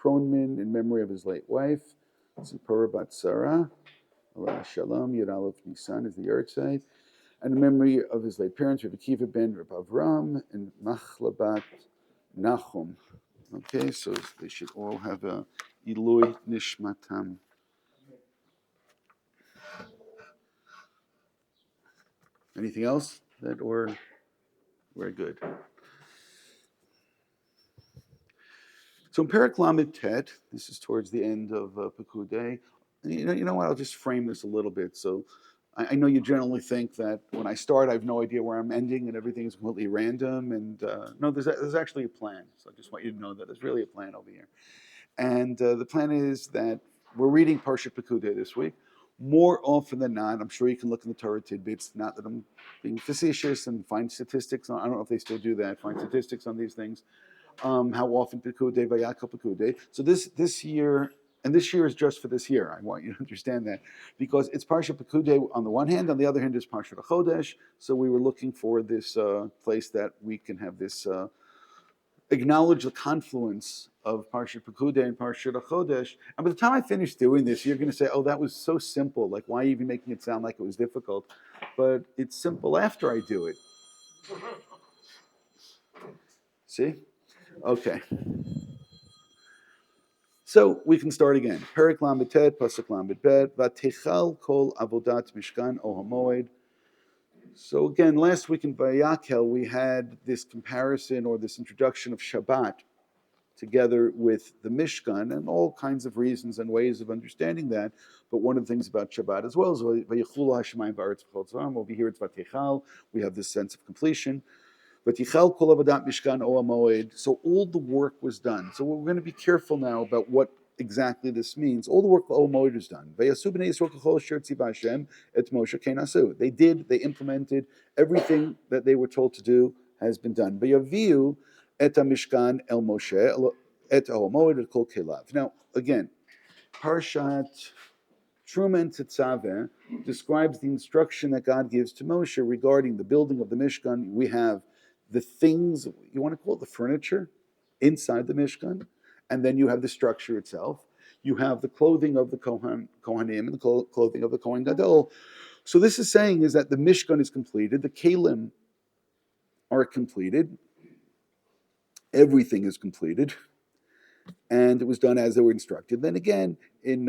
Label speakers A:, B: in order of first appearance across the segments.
A: Chronmin in memory of his late wife, Zipporah Bat Sarah, Allah Shalom, Yud Aleph Nisan is the yahrzeit, and in memory of his late parents, Rabbi Kiva ben Rabbi Avram, and Machlabat Nachum. Okay, so they should all have a Ilui Nishmatam. Anything else that we're good? So in Perek Lamed Tet, this is towards the end of Pekudei. You know what? I'll just frame this a little bit. So I know you generally think that when I start, I have no idea where I'm ending and everything is completely random. And no, there's actually a plan. So I just want you to know that there's really a plan over here. And the plan is that we're reading Parshat Pekudei this week. More often than not, I'm sure you can look in the Torah tidbits, not that I'm being facetious, and find statistics. I don't know if they still do that, find statistics on these things. How often Pekudei, Vayakal Pekudei. So this year, and this year is just for this year. I want you to understand that, because it's Parshat Pekudei on the one hand, on the other hand is Parshat Chodesh. So we were looking for this place that we can have this acknowledge the confluence of Parshat Pekudei and Parshat Chodesh. And by the time I finish doing this, you're going to say, "Oh, that was so simple. Like, why are you even making it sound like it was difficult?" But it's simple after I do it. See? Okay. So we can start again. Perek Lamed Tet, Pasuk Lamed Bet, Vatechal Kol Avodat Mishkan O HaMoed. So again, last week in Vayakel, we had this comparison or this introduction of Shabbat together with the Mishkan, and all kinds of reasons and ways of understanding that. But one of the things about Shabbat as well is Vayichulu HaShemayim V'Aretz V'Chol Tzvam. Over here it's Vatechal. We have this sense of completion. Vatechal Kol Avodat Mishkan O HaMoed. So all the work was done. So we're going to be careful now about what exactly this means. All the work of O HaMoed is done. Vayasu b'nei Yisrael k'chol asher tziva Hashem et Moshe kein asu. They implemented everything that they were told to do has been done. Vayaviu et HaMishkan el Moshe et HaMoed et kol kelav. Now again, Parshat Truman Tetzaveh describes the instruction that God gives to Moshe regarding the building of the Mishkan. We have the things, you want to call it the furniture, inside the Mishkan, and then you have the structure itself. You have the clothing of the Kohanim and the clothing of the Kohen Gadol. So this is saying is that the Mishkan is completed, the Kelim are completed, everything is completed, and it was done as they were instructed. Then again, in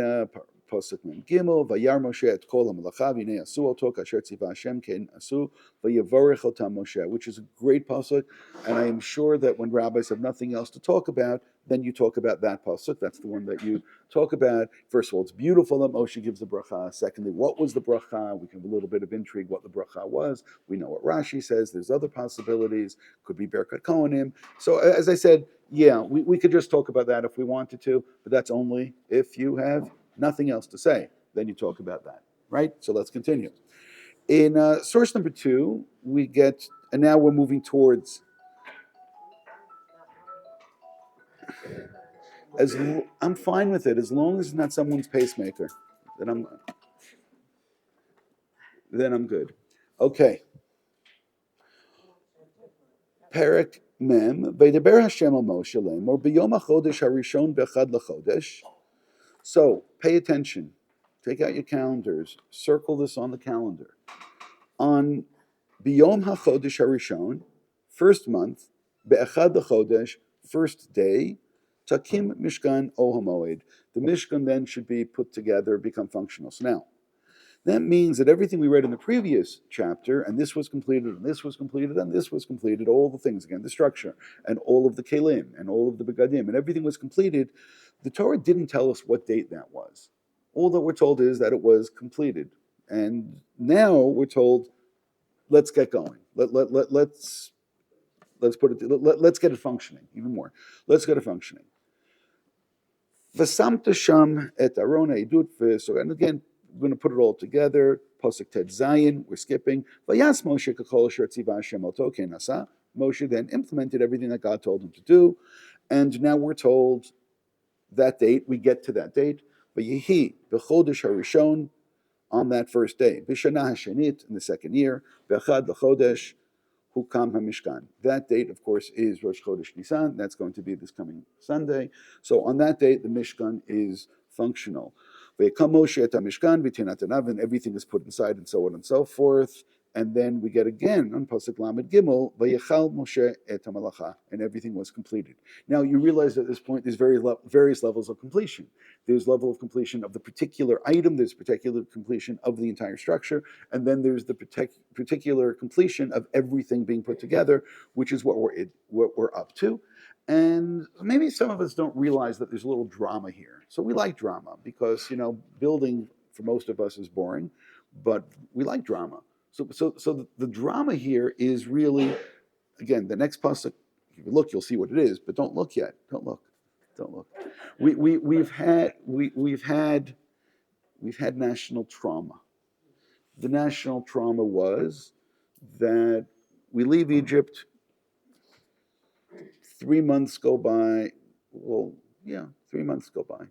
A: Pasuk Mem Gimel, Vayar Moshe et kol hamalacha v'nei asu oto kasher tziva Hashem ken asu vayavarech otam Moshe, which is a great pasuk, and I am sure that when rabbis have nothing else to talk about, then you talk about that pasuk. That's the one that you talk about. First of all, it's beautiful that Moshe gives the bracha. Secondly, what was the bracha? We can have a little bit of intrigue what the bracha was. We know what Rashi says. There's other possibilities. Could be Berkat Kohanim. So as I said, yeah, we could just talk about that if we wanted to, but that's only if you have nothing else to say. Then you talk about that, right? So let's continue. In source number 2, we get, and now we're moving towards, I'm fine with it as long as it's not someone's pacemaker. Then I'm good. Okay. Perek Mem, Vaydaber Hashem al Moshe lemor b'yom hachodesh harishon b'echad lachodesh. So pay attention. Take out your calendars. Circle this on the calendar. On Biyom HaChodesh HaRishon, first month, Be'echad HaChodesh, first day, Takim Mishkan O HaMoed. The Mishkan then should be put together, become functional. So now, that means that everything we read in the previous chapter, and this was completed, and this was completed, and this was completed, all the things, again, the structure, and all of the Kelim, and all of the Begadim, and everything was completed. The Torah didn't tell us what date that was. All that we're told is that it was completed. And now we're told, let's get going. Let's put it. Let's get it functioning even more. Let's get it functioning. V'samta sham et aron ha'idut v'so. And again, we're going to put it all together. Pasuk Tet Zayin. We're skipping. Vayas Moshe k'chol asher tziva Hashem oto ken asa. Moshe then implemented everything that God told him to do, and now we're told that date. We get to that date. V'yihi b'chodesh harishon, on that first day. B'shana hashenit, in the second year. B'echad l'chodesh, Hukam HaMishkan. That date, of course, is Rosh Chodesh Nisan. That's going to be this coming Sunday. So on that date, the Mishkan is functional. Ve'kam Moshe et HaMishkan v'tinat anav, and everything is put inside, and so on and so forth. And then we get again on Pasuk Lamed Gimel, Vayechal Moshe et HaMalacha, and everything was completed. Now you realize at this point there's various levels of completion. There's level of completion of the particular item, there's particular completion of the entire structure, and then there's the particular completion of everything being put together, which is what we're up to. And maybe some of us don't realize that there's a little drama here. So we like drama because, building for most of us is boring, but we like drama. So the drama here is really, again, the next pasuk. If you look, you'll see what it is, but don't look yet. Don't look. We've had national trauma. The national trauma was that we leave Egypt. 3 months go by. 3 months go by.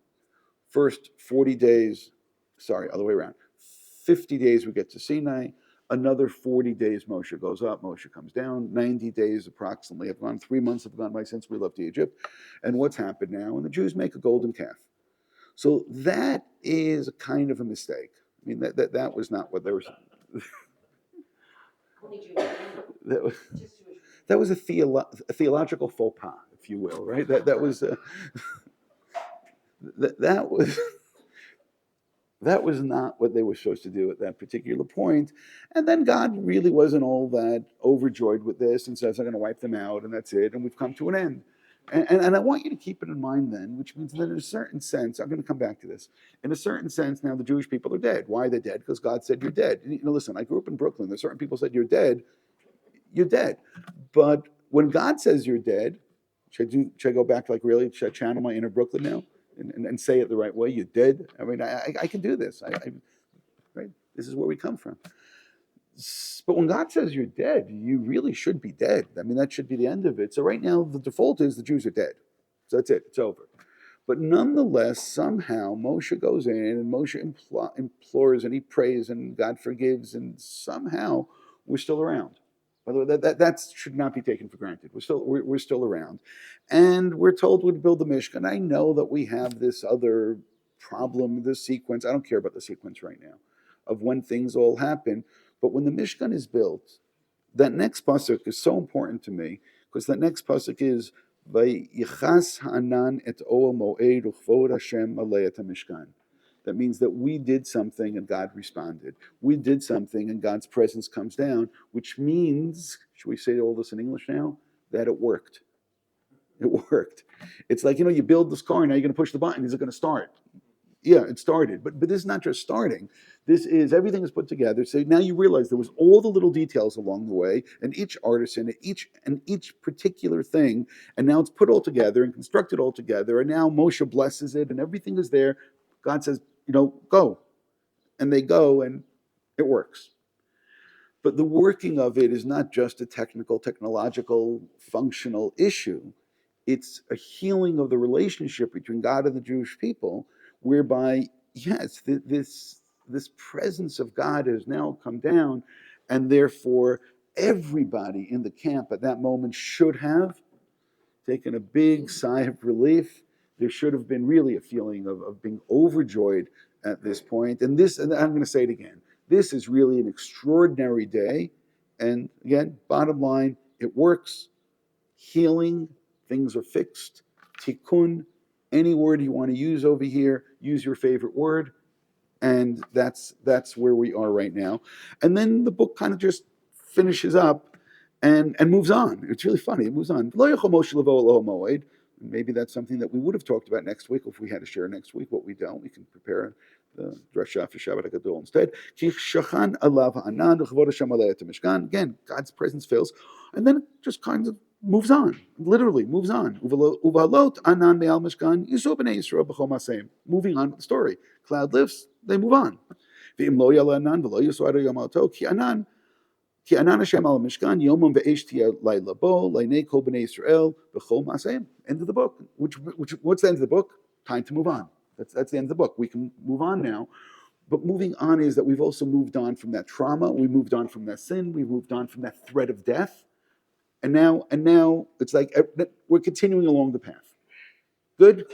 A: First 40 days. Sorry, other way around. 50 days we get to Sinai. Another 40 days Moshe goes up, Moshe comes down. 90 days approximately have gone. 3 months have gone by since we left Egypt. And what's happened now? And the Jews make a golden calf. So that is a kind of a mistake. I mean, that was not what they were saying. That was a theological faux pas, if you will, right? That was not what they were supposed to do at that particular point. And then God really wasn't all that overjoyed with this and says, I'm going to wipe them out, and that's it, and we've come to an end. And I want you to keep it in mind then, which means that in a certain sense, I'm going to come back to this, in a certain sense, now the Jewish people are dead. Why are they dead? Because God said you're dead. And, listen, I grew up in Brooklyn. There's certain people said you're dead. You're dead. But when God says you're dead, should I go back, like, really, should I channel my inner Brooklyn now? And say it the right way. You're dead. I mean, I can do this. Right? This is where we come from. But when God says you're dead, you really should be dead. I mean, that should be the end of it. So right now, the default is the Jews are dead. So that's it. It's over. But nonetheless, somehow Moshe goes in and Moshe implores and he prays and God forgives, and somehow we're still around. By the way, that should not be taken for granted. We're still around, and we're told we'd build the Mishkan. I know that we have this other problem, this sequence. I don't care about the sequence right now, of when things all happen. But when the Mishkan is built, that next pasuk is so important to me, because that next pasuk is Vayichas ha'anan et oel moed uchvod Hashem alei et Mishkan. That means that we did something and God responded. We did something and God's presence comes down, which means, should we say all this in English now? That it worked. It worked. It's like, you build this car, now you're going to push the button. Is it going to start? Yeah, it started. But this is not just starting. This is, everything is put together. So now you realize there was all the little details along the way, and each artisan, each particular thing, and now it's put all together and constructed all together, and now Moshe blesses it, and everything is there. God says, go. And they go, and it works. But the working of it is not just a technological, functional issue. It's a healing of the relationship between God and the Jewish people, whereby, yes, this presence of God has now come down, and therefore everybody in the camp at that moment should have taken a big sigh of relief. There should have been really a feeling of being overjoyed at this point. And I'm going to say it again, this is really an extraordinary day. And again, bottom line, it works. Healing, things are fixed. Tikkun, any word you want to use over here, use your favorite word. And that's where we are right now. And then the book kind of just finishes up and moves on. It's really funny. It moves on. Maybe that's something that we would have talked about next week if we had to share next week. But we don't. We can prepare the drasha for Shabbat HaGadol instead. Again, God's presence fills, and then it just kind of moves on. Literally moves on. Moving on with the story. Cloud lifts, they move on. Ki anan Hashem al Mishkan yomam ve'esh tia laila bo leinei kol bnei Yisrael b'chol ma'aseim. End of the book. What's the end of the book? Time to move on. That's the end of the book. We can move on now. But moving on is that we've also moved on from that trauma. We moved on from that sin. We moved on from that threat of death. And now it's like we're continuing along the path. Good?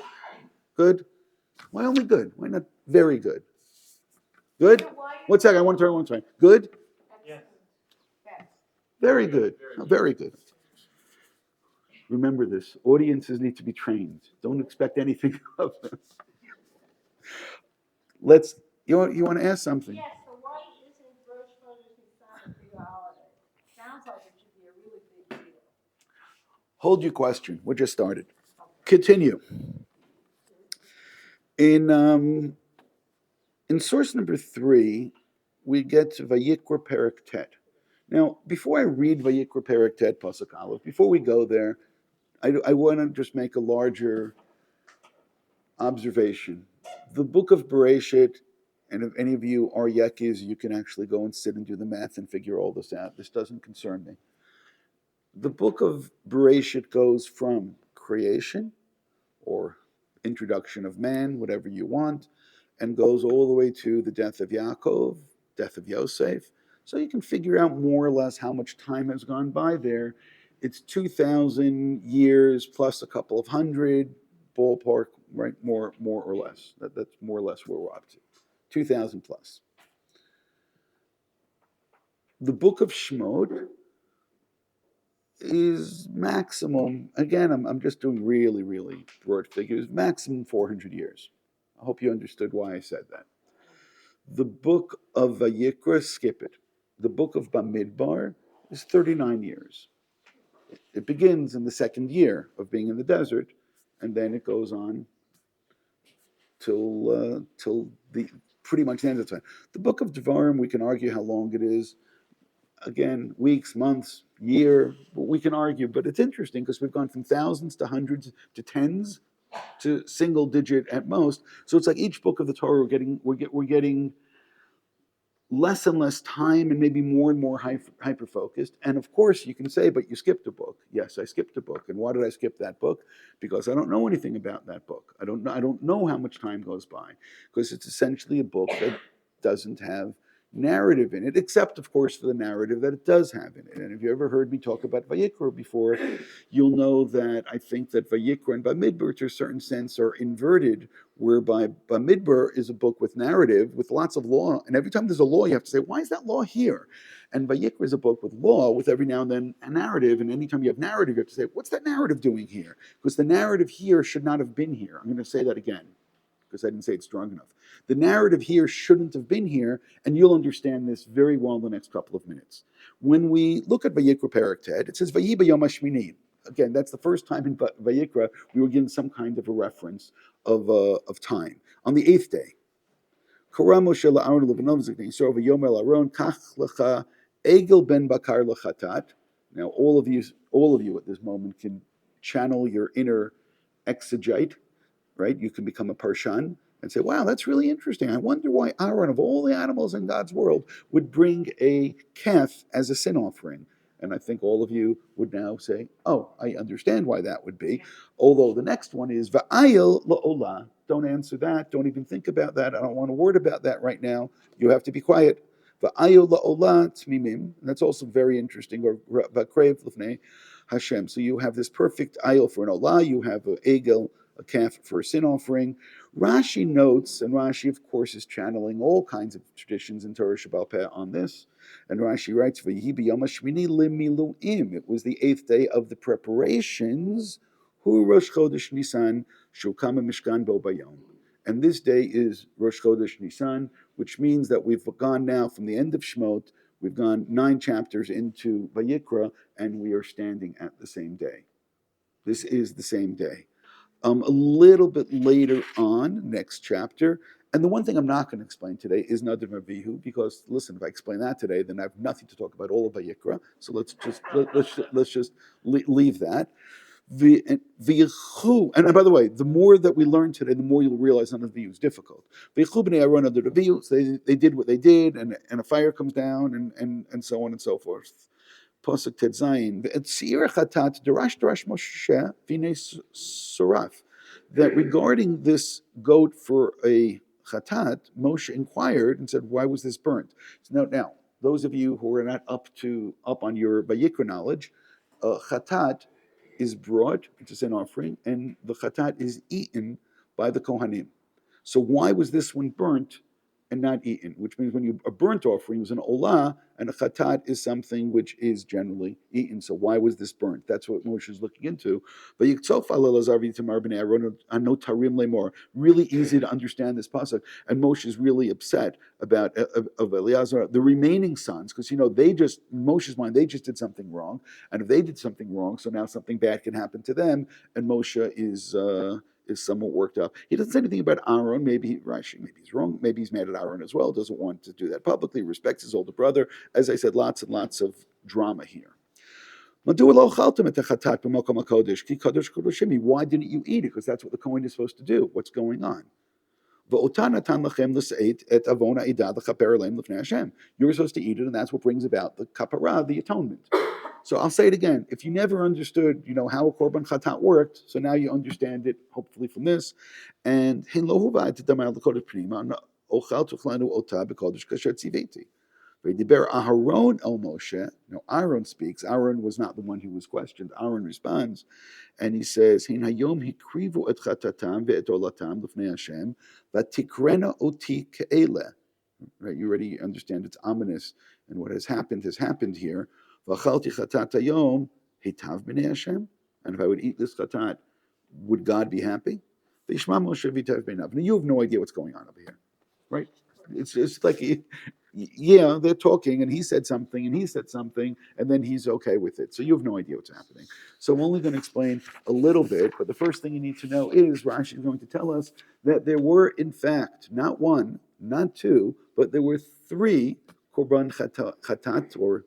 A: Good? Why only good? Why not very good? Good? One second, I want to turn one time. Good?
B: Yes.
A: Very good. Oh, very good. Remember this. Audiences need to be trained. Don't expect anything of them. You want to ask something?
C: Yes, so why isn't Rosh Chodesh Nisan a bigger holiday? Sounds like it should be a really big deal.
A: Hold your question. We just started. Continue. In source number 3, we get to Vayikra Perek Tet. Now, before I read Vayikra Perek Tet Pasuk Aleph, before we go there, I want to just make a larger observation. The book of Bereshit, and if any of you are Yekis, you can actually go and sit and do the math and figure all this out. This doesn't concern me. The book of Bereshit goes from creation, or introduction of man, whatever you want, and goes all the way to the death of Yaakov, death of Yosef. So you can figure out more or less how much time has gone by there. It's 2,000 years plus a couple of hundred, ballpark, right? More or less. That's more or less where we're up to. 2,000 plus. The book of Shemot is maximum, again, I'm just doing really, really broad figures, maximum 400 years. I hope you understood why I said that. The book of Vayikra, skip it. The book of Bamidbar is 39 years. It begins in the second year of being in the desert, and then it goes on till the pretty much the end of the time. The book of Devarim, we can argue how long it is. Again, weeks, months, year, we can argue, but it's interesting because we've gone from thousands to hundreds to tens to single digit at most. So it's like each book of the Torah we're getting less and less time and maybe more and more hyper focused. And of course, you can say, but you skipped a book. Yes, I skipped a book. And why did I skip that book? Because I don't know anything about that book. I don't know how much time goes by, because it's essentially a book that doesn't have narrative in it, except of course for the narrative that it does have in it. And if you ever heard me talk about Vayikra before, you'll know that I think that Vayikra and Bamidbar, to a certain sense, are inverted, whereby Bamidbar is a book with narrative, with lots of law, and every time there's a law, you have to say, why is that law here? And Vayikra is a book with law, with every now and then a narrative, and anytime you have narrative, you have to say, what's that narrative doing here? Because the narrative here should not have been here. I'm going to say that again, because I didn't say it strong enough. The narrative here shouldn't have been here, and you'll understand this very well in the next couple of minutes. When we look at Vayikra Perek Tet, it says, Vayi b'yom hashmini. Again, that's the first time in Vayikra we were given some kind of a reference of time. On the 8th day, Korah Moshe la'aron levanov ziknei Yisrael v'yomer l'Aaron kach lecha egel ben bakar lechatat. Now, all of you at this moment can channel your inner exegete, right? You can become a Parshan and say, wow, that's really interesting. I wonder why Aaron, of all the animals in God's world, would bring a calf as a sin offering. And I think all of you would now say, oh, I understand why that would be. Although the next one is, Va'ayil la'olah. Don't answer that. Don't even think about that. I don't want a word about that right now. You have to be quiet. Va'ayil la'olah t'mimim. And that's also very interesting. Or va'krev l'fnei Hashem. So you have this perfect ayil for an olah. You have an egel, a calf for a sin offering. Rashi notes, and Rashi, of course, is channeling all kinds of traditions in Torah Shebaal Peh on this. And Rashi writes, "V'yihi b'yom hashmini limiluim." It was the 8th day of the preparations. Hu Rosh Chodesh Nisan shukam mishkan bo bayom. And this day is Rosh Chodesh Nisan, which means that we've gone now from the end of Shemot. We've gone 9 chapters into Vayikra, and we are standing at the same day. This is the same day. A little bit later on, next chapter, and the one thing I'm not going to explain today is Nadav and Avihu, because listen, if I explain that today, then I have nothing to talk about all of Vayikra. So let's just leave that. And by the way, the more that we learn today, the more you'll realize none of the is difficult. So they did what they did, and a fire comes down, and so on and so forth. Pasuk Tet Zayin, Ve'etzir chatat darash Moshe v'nei suraf. That regarding this goat for a chatat, Moshe inquired and said, "Why was this burnt?" So now, those of you who are not up on your Vayikra knowledge, chatat is brought, which is an offering, and the chatat is eaten by the Kohanim. So why was this one burnt and not eaten? Which means when a burnt offering was an olah, and a chatat is something which is generally eaten. So why was this burnt? That's what Moshe is looking into. But really easy to understand this pasuk, and Moshe is really upset about of Eleazar, the remaining sons, because Moshe's mind, they just did something wrong, and if they did something wrong, so now something bad can happen to them, and Moshe is somewhat worked up. He doesn't say anything about Aaron. Maybe he's wrong. Maybe he's mad at Aaron as well. Doesn't want to do that publicly. Respects his older brother. As I said, lots and lots of drama here. Why didn't you eat it? Because that's what the Kohen is supposed to do. What's going on? You were supposed to eat it, and that's what brings about the kapara, the atonement. So I'll say it again. If you never understood, how a korban chatat worked, so now you understand it, hopefully from this. And Aharon el Moshe. Now Aaron speaks. Aaron was not the one who was questioned. Aaron responds, and he says, "Hin hayom hikrivu et chatatam ve'et olatam l'fnei Hashem, v'tikrena oti ke'ele." Right, you already understand it's ominous, and what has happened here. V'achalti chatat hayom hitav b'nei Hashem, and if I would eat this chatat, would God be happy? V'yishma Moshe v'itav b'nav. Now you have no idea what's going on over here, right? It's just like, they're talking, and he said something, and then he's okay with it. So you have no idea what's happening. So I'm only going to explain a little bit, but the first thing you need to know is Rashi is going to tell us that there were, in fact, not one, not two, but there were three korban chatat or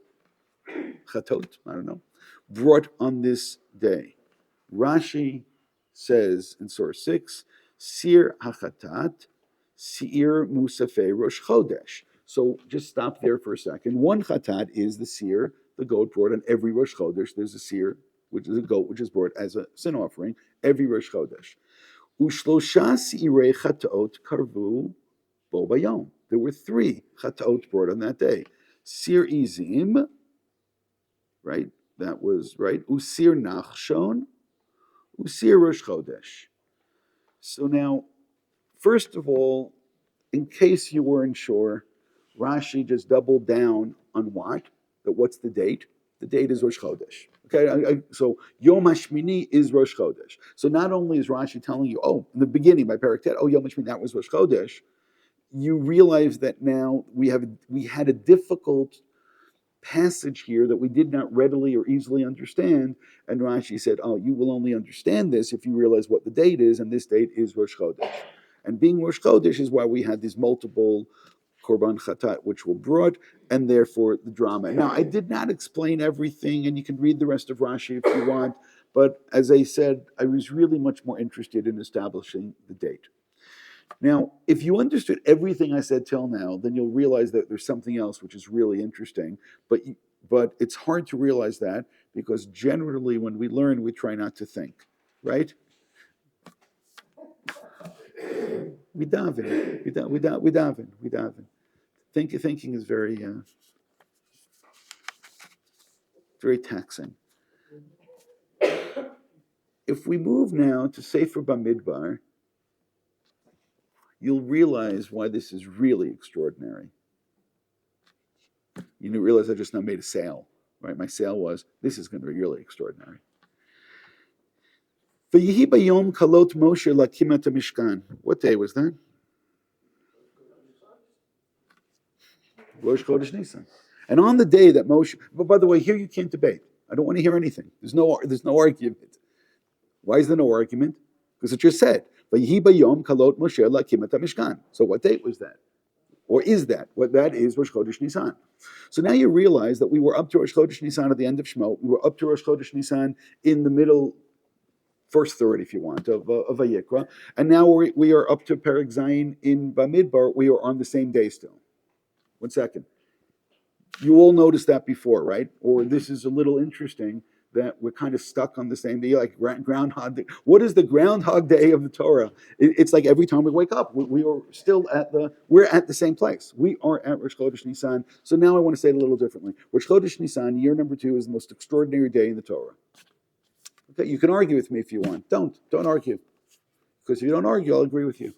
A: chatot, I don't know, brought on this day. Rashi says in source 6, Sir hachatat, Sir Musafei Rosh Chodesh. So just stop there for a second. One chatat is the seer, the goat brought on every Rosh Chodesh. There's a seer, which is a goat, which is brought as a sin offering every Rosh Chodesh. Ushlosha seirei chataot karvu bo bayom. There were three chataot brought on that day. Sir izim, right? That was right. Usir nachshon, usir Rosh Chodesh. So now, first of all, in case you weren't sure, Rashi just doubled down on what? That what's the date? The date is Rosh Chodesh. Okay, so Yom HaShmini is Rosh Chodesh. So not only is Rashi telling you, in the beginning by Paraktet, Yom HaShmini, that was Rosh Chodesh, you realize that now we had a difficult passage here that we did not readily or easily understand, and Rashi said, you will only understand this if you realize what the date is, and this date is Rosh Chodesh. And being Rosh Chodesh is why we had these multiple korban chatat which were brought, and therefore the drama. Now, I did not explain everything, and you can read the rest of Rashi if you want, but as I said, I was really much more interested in establishing the date. Now, if you understood everything I said till now, then you'll realize that there's something else which is really interesting, but it's hard to realize that because generally when we learn, we try not to think, right? We daven. Thinking is very, very taxing. If we move now to Sefer Bamidbar, you'll realize why this is really extraordinary. You realize I just now made a sale, right? My sale was, this is going to be really extraordinary. V'yihi bayom kalot Moshe lakimat mishkan. What day was that? Rosh Chodesh Nisan. And on the day that Moshe, but by the way, here you can't debate. I don't want to hear anything. There's no argument. Why is there no argument? Because it just said, V'yihi bayom kalot Moshe lakimat mishkan. So what date was that? Or is that? What that is Rosh Chodesh Nisan. So now you realize that we were up to Rosh Chodesh Nisan at the end of Shemot. We were up to Rosh Chodesh Nisan in the middle, first third, if you want, of Vayikra. And now we are up to Perek Zayin in Bamidbar. We are on the same day still. 1 second. You all noticed that before, right? Or this is a little interesting that we're kind of stuck on the same day, like Groundhog Day. What is the Groundhog Day of the Torah? It's like every time we wake up, we are still we're at the same place. We are at Rosh Chodesh Nisan. So now I want to say it a little differently. Rosh Chodesh Nisan, year number 2, is the most extraordinary day in the Torah. Okay, you can argue with me if you want. Don't argue, because if you don't argue, I'll agree with you.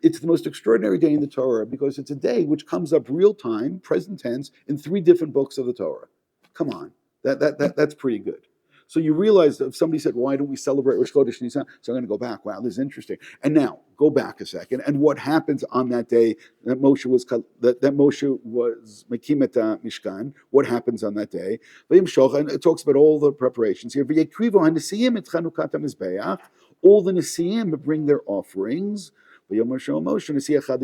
A: It's the most extraordinary day in the Torah because it's a day which comes up real time, present tense, in 3 different books of the Torah. Come on, that's pretty good. So you realize that if somebody said, "Why don't we celebrate Rosh Chodesh Nisan?" So I'm going to go back. Wow, this is interesting. And now go back a second. And what happens on that day that Moshe was Mekim et Mishkan? What happens on that day? And it talks about all the preparations here. All the Nesiim bring their offerings. ביום הראשון משה נשיא אחד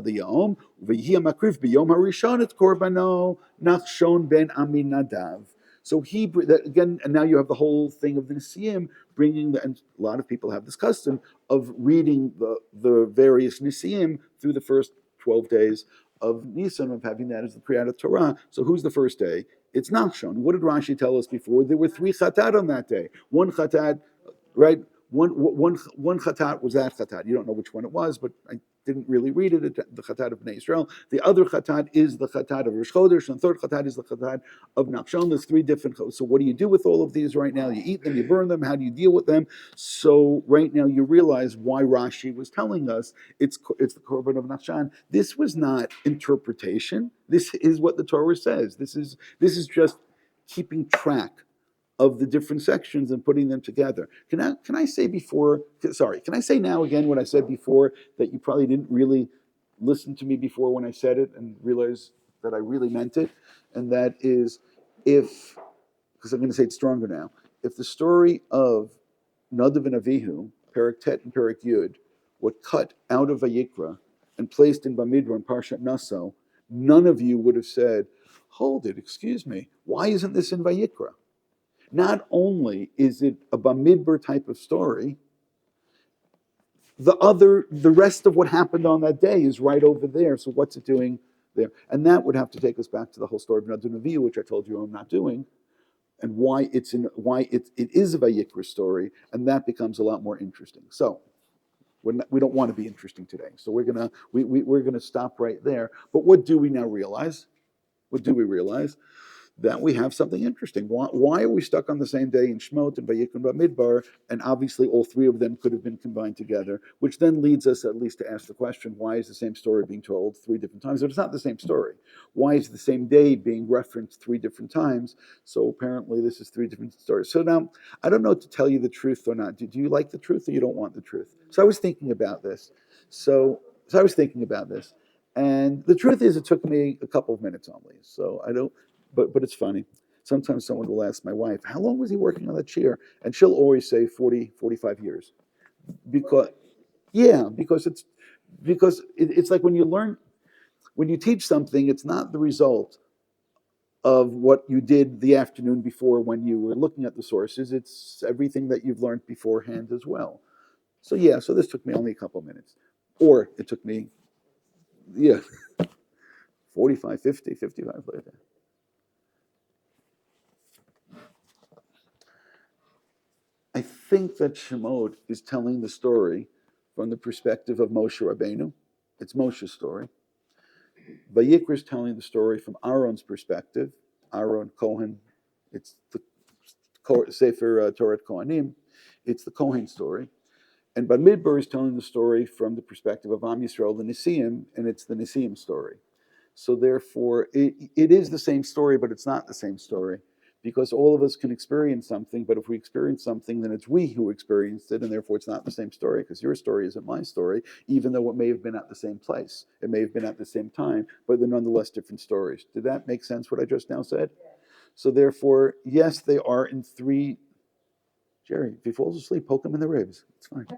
A: היום, ויהי המקריב ביום הראשון את קורבנו נחשון בן עמינדב. So he, again, and now you have the whole thing of the Nesiim bringing, and a lot of people have this custom of reading the various Nesiim through the first 12 days of Nisan, of having that as the Kriyat Torah. So who's the first day? It's Nachshon. What did Rashi tell us before? There were 3 chatat on that day. One chatat, right? One chatat was that chatat. You don't know which one it was, but I didn't really read it. The chatat of Bnei Israel. The other chatat is the chatat of Rosh Chodesh, and the third chatat is the chatat of Nachshon. There's 3 different. So what do you do with all of these right now? You eat them, you burn them. How do you deal with them? So right now you realize why Rashi was telling us it's the korban of Nachshon. This was not interpretation. This is what the Torah says. This is just keeping track of the different sections and putting them together. Can I say now again what I said before, that you probably didn't really listen to me before when I said it and realize that I really meant it? And that is, because I'm going to say it stronger now, if the story of Nadav and Avihu, Perek Tet and Perek Yud, were cut out of Vayikra and placed in Bamidbar and Parshat Naso, none of you would have said, hold it, excuse me, why isn't this in Vayikra? Not only is it a Bamidbar type of story, the rest of what happened on that day is right over there. So what's it doing there? And that would have to take us back to the whole story of Nadav and Avihu, which I told you I'm not doing, and why it is a Vayikra story, and that becomes a lot more interesting. So we don't want to be interesting today, so we're gonna stop right there. But what do we now realize? What do we realize? That we have something interesting. Why are we stuck on the same day in Shmot and Vayikra and Bamidbar? And obviously all 3 of them could have been combined together, which then leads us at least to ask the question, why is the same story being told 3 different times? But it's not the same story. Why is the same day being referenced 3 different times? So apparently this is 3 different stories. So now, I don't know to tell you the truth or not. Do you like the truth or you don't want the truth? So I was thinking about this. And the truth is, it took me a couple of minutes only. So I don't, but it's funny. Sometimes someone will ask my wife, how long was he working on that chair? And she'll always say 40, 45 years. Because it's like when you teach something, it's not the result of what you did the afternoon before when you were looking at the sources. It's everything that you've learned beforehand as well. So this took me only a couple of minutes. Or it took me, 45, 50, 55 later. I think that Shemot is telling the story from the perspective of Moshe Rabbeinu. It's Moshe's story. Vayikra is telling the story from Aaron's perspective. Aaron Kohen, it's the Sefer Torah Kohanim. It's the Kohen story. And Bamidbar is telling the story from the perspective of Am Yisrael, the Nesiim, and it's the Nesiim story. So therefore, it is the same story, but it's not the same story. Because all of us can experience something, but if we experience something, then it's we who experienced it, and therefore it's not the same story, because your story isn't my story, even though it may have been at the same place. It may have been at the same time, but they're nonetheless different stories. Did that make sense, what I just now said? So therefore, yes, they are in 3. Jerry, if he falls asleep, poke him in the ribs. It's fine.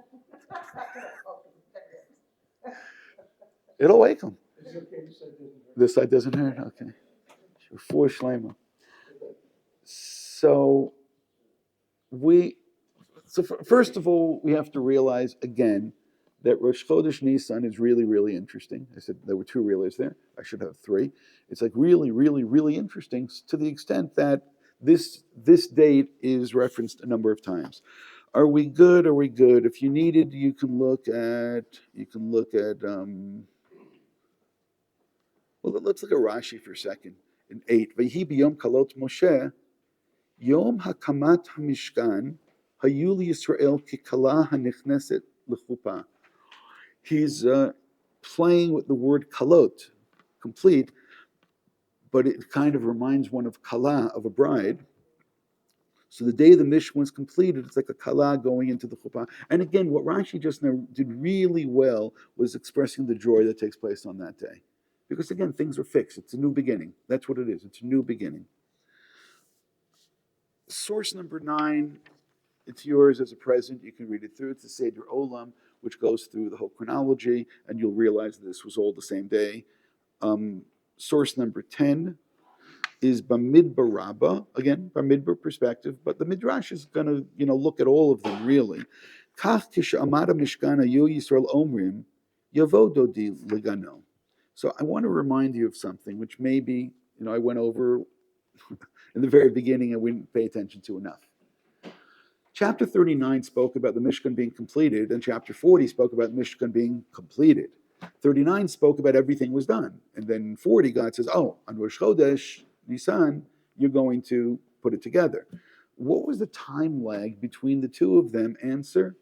A: It'll wake him. This side doesn't hurt? Okay. For Shleima. So first of all, we have to realize again that Rosh Chodesh Nisan is really, really interesting. I said there were 2 realities there. I should have 3. It's like really, really, really interesting to the extent that This date is referenced a number of times. Are we good? Are we good? If you needed, you can look at. Well, let's look at Rashi for a second. In 8, Vayhi b'yom kalot Moshe, Yom hakamat hamishkan, hayu Yisrael kikala hanichneset lechupa. He's playing with the word kalot, complete, but it kind of reminds one of kala, of a bride. So the day the Mishkan was completed, it's like a kala going into the chuppah. And again, what Rashi just now did really well was expressing the joy that takes place on that day. Because again, things are fixed. It's a new beginning. That's what it is. It's a new beginning. Source number 9, it's yours as a present. You can read it through. It's the Seder Olam, which goes through the whole chronology, and you'll realize that this was all the same day. Source number 10 is Bamidbar Rabbah, again, Bamidbar perspective, but the Midrash is going to, look at all of them, really. Kach tish'amad mishkan OUisrael omrim, yavododi legano. So I want to remind you of something, which maybe, I went over in the very beginning and we didn't pay attention to enough. Chapter 39 spoke about the Mishkan being completed, and chapter 40 spoke about the Mishkan being completed. 39 spoke about everything was done. And then 40, God says, on Rosh Chodesh, Nisan, you're going to put it together. What was the time lag between the two of them? Answer,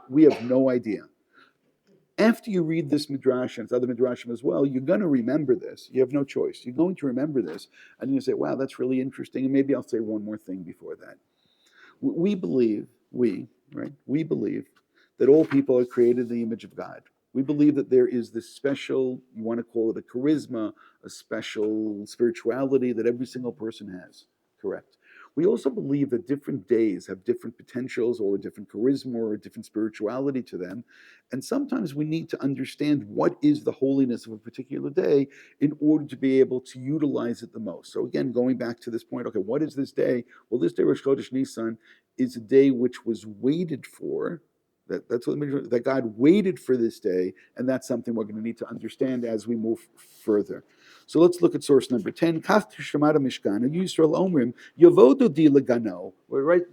A: we have no idea. After you read this midrash and other midrashim as well, you're going to remember this. You have no choice. You're going to remember this, and you say, wow, that's really interesting. And maybe I'll say one more thing before that. We believe that all people are created in the image of God. We believe that there is this special, you want to call it a charisma, a special spirituality that every single person has. Correct. We also believe that different days have different potentials or a different charisma or a different spirituality to them. And sometimes we need to understand what is the holiness of a particular day in order to be able to utilize it the most. So again, going back to this point, okay, what is this day? Well, this day, Rosh Chodesh Nisan, is a day which was waited for. That's what that God waited for this day, and that's something we're going to need to understand as we move further. So let's look at source number 10. Right?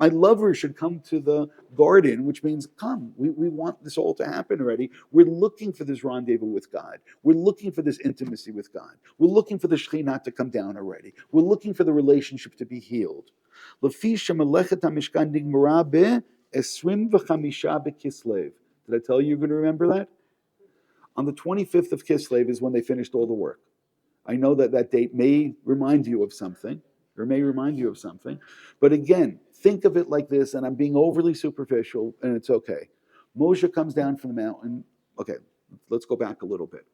A: My lover should come to the garden, which means come. We want this all to happen already. We're looking for this rendezvous with God. We're looking for this intimacy with God. We're looking for the Shekhinah to come down already. We're looking for the relationship to be healed. Esrim v'chamisha b'Kislev. Did I tell you you're going to remember that? On the 25th of Kislev is when they finished all the work. I know that date may remind you of something, but again, think of it like this, and I'm being overly superficial, and it's okay. Moshe comes down from the mountain. Okay, let's go back a little bit.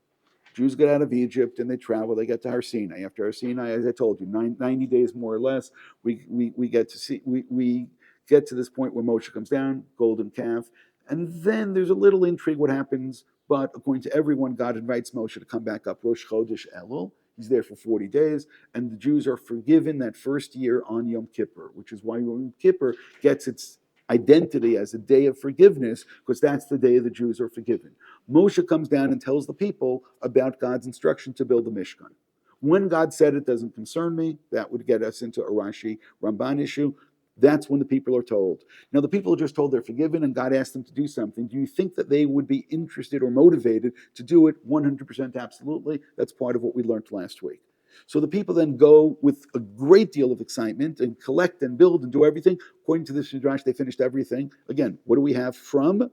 A: Jews get out of Egypt and they travel. They get to Har Sinai. After Har Sinai, as I told you, 90 days more or less, we get to see we get to this point where Moshe comes down, golden calf, and then there's a little intrigue what happens. But according to everyone, God invites Moshe to come back up Rosh Chodesh Elul. He's there for 40 days, and the Jews are forgiven that first year on Yom Kippur, which is why Yom Kippur gets its identity as a day of forgiveness, because that's the day the Jews are forgiven. Moshe comes down and tells the people about God's instruction to build the Mishkan. When God said it doesn't concern me, that would get us into a Rashi Ramban issue. That's when the people are told. Now, the people are just told they're forgiven and God asked them to do something. Do you think that they would be interested or motivated to do it 100% absolutely? That's part of what we learned last week. So the people then go with a great deal of excitement and collect and build and do everything. According to this Midrash, they finished everything. Again, what do we have from?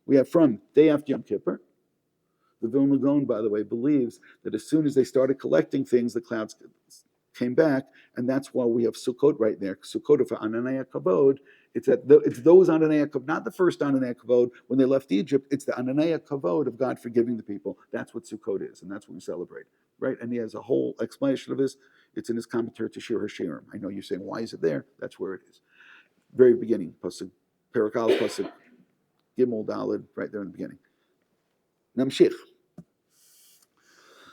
A: We have from day after Yom Kippur. The Vilna Gaon, by the way, believes that as soon as they started collecting things, the clouds came back, and that's why we have Sukkot right there. Sukkot for Ananei Kavod. It's those Ananei Kavod, not the first Ananei Kavod when they left Egypt. It's the Ananei Kavod of God forgiving the people. That's what Sukkot is, and that's what we celebrate, right? And he has a whole explanation of this. It's in his commentary to Shir HaShirim. I know you're saying, why is it there? That's where it is. Very beginning, Pasuk Perakal, Pasuk Gimel Daled, right there in the beginning. Namshich.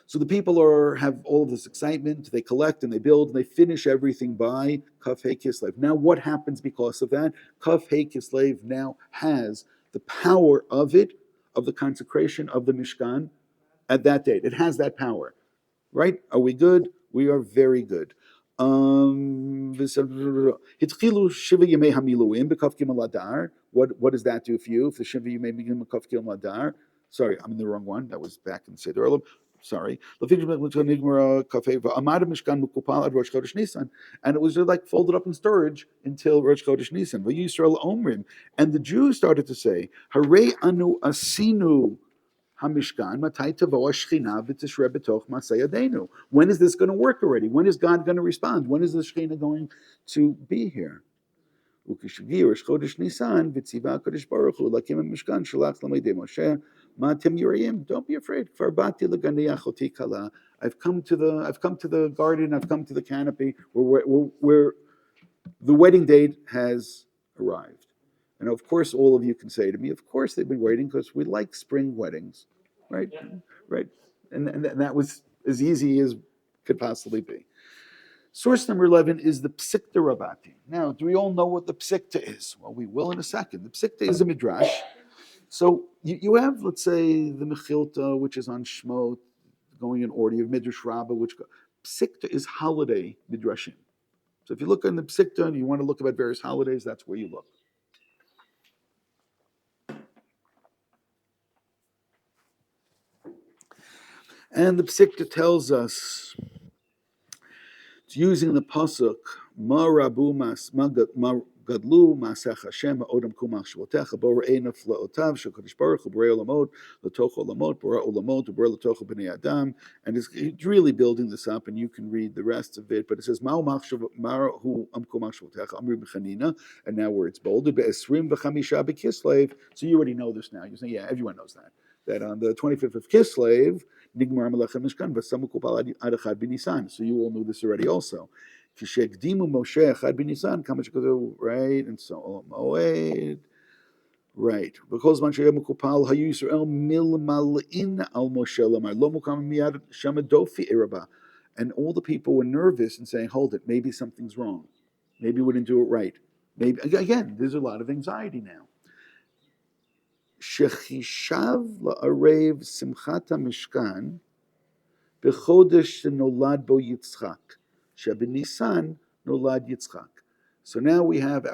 A: So the people have all of this excitement. They collect and they build and they finish everything by Kaf Hei Kislev. Now, what happens because of that? Kaf Hei Kislev now has the power of the consecration of the Mishkan at that date. It has that power, right? Are we good? We are very good. Hitchilu Shiva Yemei Hamiluim B'Kaf Gimel Adar. What does that do for you? If the Shiva Yemei begin B'Kaf Gimel Adar. Sorry, I'm in the wrong one. That was back in Seder Olam. Sorry. And it was like folded up in storage until Rosh Chodesh Nisan. OUisrael Omrim. And the Jews started to say, Harei anu asinu Hamishkan, Matai Tavo Shechina v'Tishre B'toch Masei Yadeinu. When is this going to work already? When is God going to respond? When is the Shechina going to be here? Ukishagi Rosh Chodesh Nisan v'Tziva Kadosh Baruch Hu Lakim Mishkan Shalach Lamedei Moshe Matem Yirayim. Don't be afraid. Farbati L'Ganei Achoti Kala. I've come to the garden. I've come to the canopy where the wedding date has arrived. And of course, all of you can say to me, of course they've been waiting because we like spring weddings, right? Yeah. Right. And that was as easy as could possibly be. Source number 11 is the Psikta Rabati. Now, do we all know what the Psikta is? Well, we will in a second. The Psikta is a midrash. So you have, let's say, the Mechilta, which is on Shmot, going in order. You have Midrash Rabbah, which Psikta is holiday midrashim. So if you look in the Psikta and you want to look about various holidays, that's where you look. And the Psikta tells us, it's using the pasuk, Ma rabu mas ma gadlu masech Hashem odam kumach shvotecha bo re'ena flaotav shekadosh baruch hu borei olamot latoch olamot bora olamot borei latoch bnei adam, and it's really building this up, and you can read the rest of it. But it says Ma'u ma'hu kumach shvotecha amri b'chanina, and now where it's bolded be'esrim v'chamisha b'kislev. So you already know this now. You say, yeah, everyone knows that. That on the 25th of Kislev, Nigmar Melech Mishkan, Vasamu Kupal Ad Echad B'Nisan. So you all knew this already also. Kishekdimu Moshe Echad B'Nisan, Kamachkodo, right, and so on. Moed, right. Because Moshe Mukupal OUisrael Milmalin Al Moshe Lamar Lo Mukam Miyad Shamadofi Iraba, and all the people were nervous and saying, "Hold it, maybe something's wrong. Maybe we didn't do it right. Maybe again, there's a lot of anxiety now." Shechishav la'arev simchat hamishkan b'chodesh shenolad bo Yitzchak shebenisan nolad Yitzchak. So now we have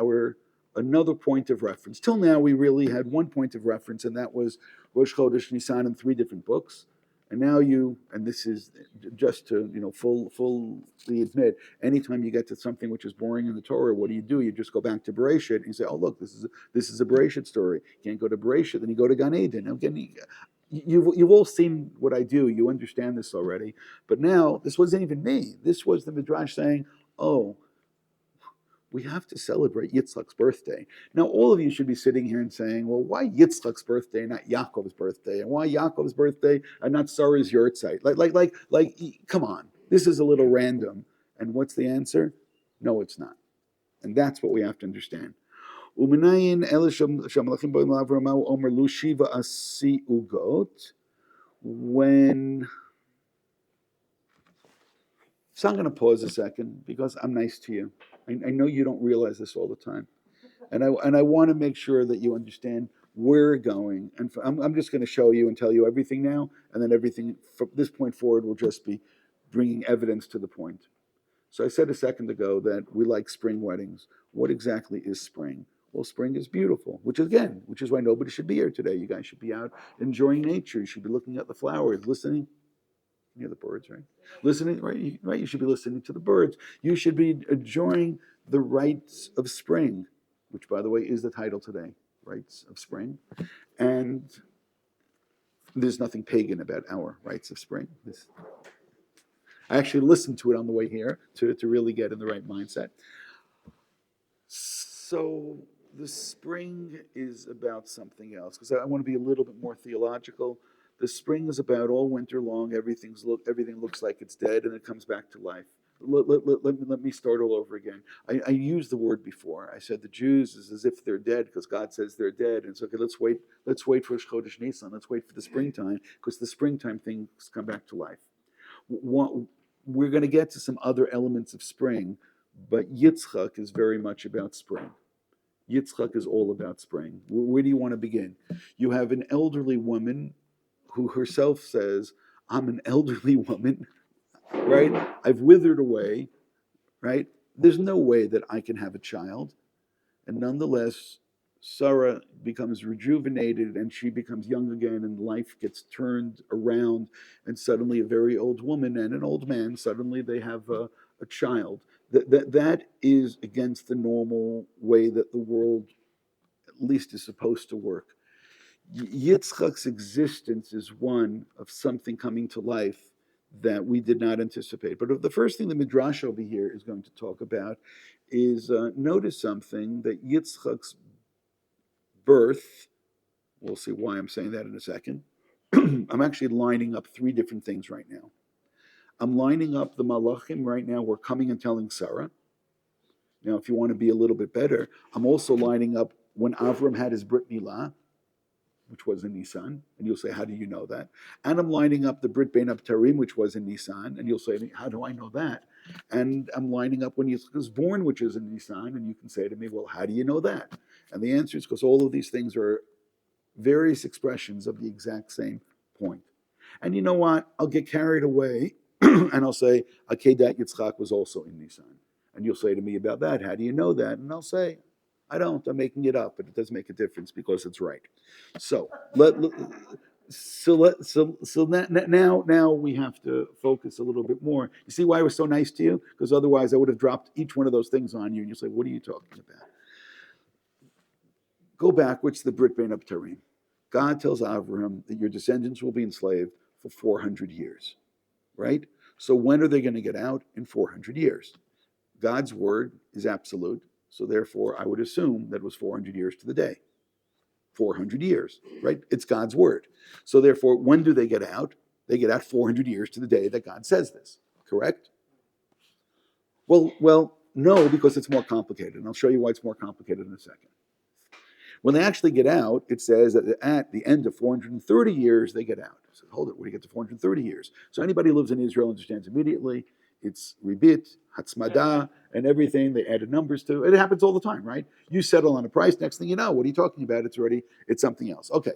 A: another point of reference. Till now we really had one point of reference, and that was Rosh Chodesh Nisan in 3 different books. And now and this is just to fully admit, anytime you get to something which is boring in the Torah, what do? You just go back to Bereshit and you say, oh look, this is a Bereshit story. You can't go to Bereshit, then you go to Gan Eden. Again, you've all seen what I do. You understand this already. But now this wasn't even me. This was the Midrash saying, oh, we have to celebrate Yitzchak's birthday. Now, all of you should be sitting here and saying, well, why Yitzchak's birthday, not Yaakov's birthday? And why Yaakov's birthday and not Sarah's yahrzeit? Like, come on. This is a little random. And what's the answer? No, it's not. And that's what we have to understand. When so I'm going to pause a second because I'm nice to you. I know you don't realize this all the time. And I want to make sure that you understand where we're going. And I'm just going to show you and tell you everything now. And then everything from this point forward will just be bringing evidence to the point. So I said a second ago that we like spring weddings. What exactly is spring? Well, spring is beautiful, which is why nobody should be here today. You guys should be out enjoying nature. You should be looking at the flowers, listening. You hear the birds, right? Listening, right? You should be listening to the birds. You should be enjoying the rites of spring, which, by the way, is the title today, Rites of Spring. And there's nothing pagan about our rites of spring. I actually listened to it on the way here to really get in the right mindset. So the spring is about something else, because I want to be a little bit more theological. The spring is about all winter long, everything looks like it's dead, and it comes back to life. Let me start all over again. I used the word before. I said the Jews is as if they're dead because God says they're dead. And so, okay, let's wait for Chodesh Nisan. Let's wait for the springtime, because the springtime things come back to life. We're going to get to some other elements of spring, but Yitzchak is very much about spring. Yitzchak is all about spring. Where do you want to begin? You have an elderly woman who herself says, I'm an elderly woman, right? I've withered away. right? There's no way that I can have a child. And nonetheless, Sarah becomes rejuvenated and she becomes young again, and life gets turned around. And suddenly, a very old woman and an old man, suddenly they have a child. That is against the normal way that the world, at least, is supposed to work. Yitzchak's existence is one of something coming to life that we did not anticipate. But the first thing the Midrash over here is going to talk about is notice something, that Yitzchak's birth, we'll see why I'm saying that in a second. I'm actually lining up three different things right now. I'm lining up the Malachim right now. We're coming and telling Sarah. Now, if you want to be a little bit better, I'm also lining up when Avram had his Brit Milah, which was in Nisan, and you'll say, how do you know that? And I'm lining up the Brit Bein Abtarim, which was in Nisan, and you'll say, how do I know that? And I'm lining up when Yitzchak was born, which is in Nisan, and you can say to me, well, how do you know that? And the answer is because all of these things are various expressions of the exact same point. And you know what? I'll get carried away, and I'll say, Akedat Yitzchak was also in Nisan. And you'll say to me about that, how do you know that? And I'll say, I don't. I'm making it up, but it does make a difference because it's right. So now we have to focus a little bit more. You see why I was so nice to you? Because otherwise I would have dropped each one of those things on you, and you say, "What are you talking about?" Go backwards to the Brit Bein Abtarim. God tells Abraham that your descendants will be enslaved for 400 years, right? So when are they going to get out? In 400 years. God's word is absolute. So therefore, I would assume that it was 400 years to the day. 400 years, right? It's God's word. So therefore, when do they get out? They get out 400 years to the day that God says this, correct? Well, no, because it's more complicated. And I'll show you why it's more complicated in a second. When they actually get out, it says that at the end of 430 years, they get out. So hold it, when you get to 430 years. So anybody who lives in Israel understands immediately. It's ribit, hatzmada, and everything. They added numbers to it. It happens all the time, right? You settle on a price. Next thing you know, what are you talking about? It's something else. Okay,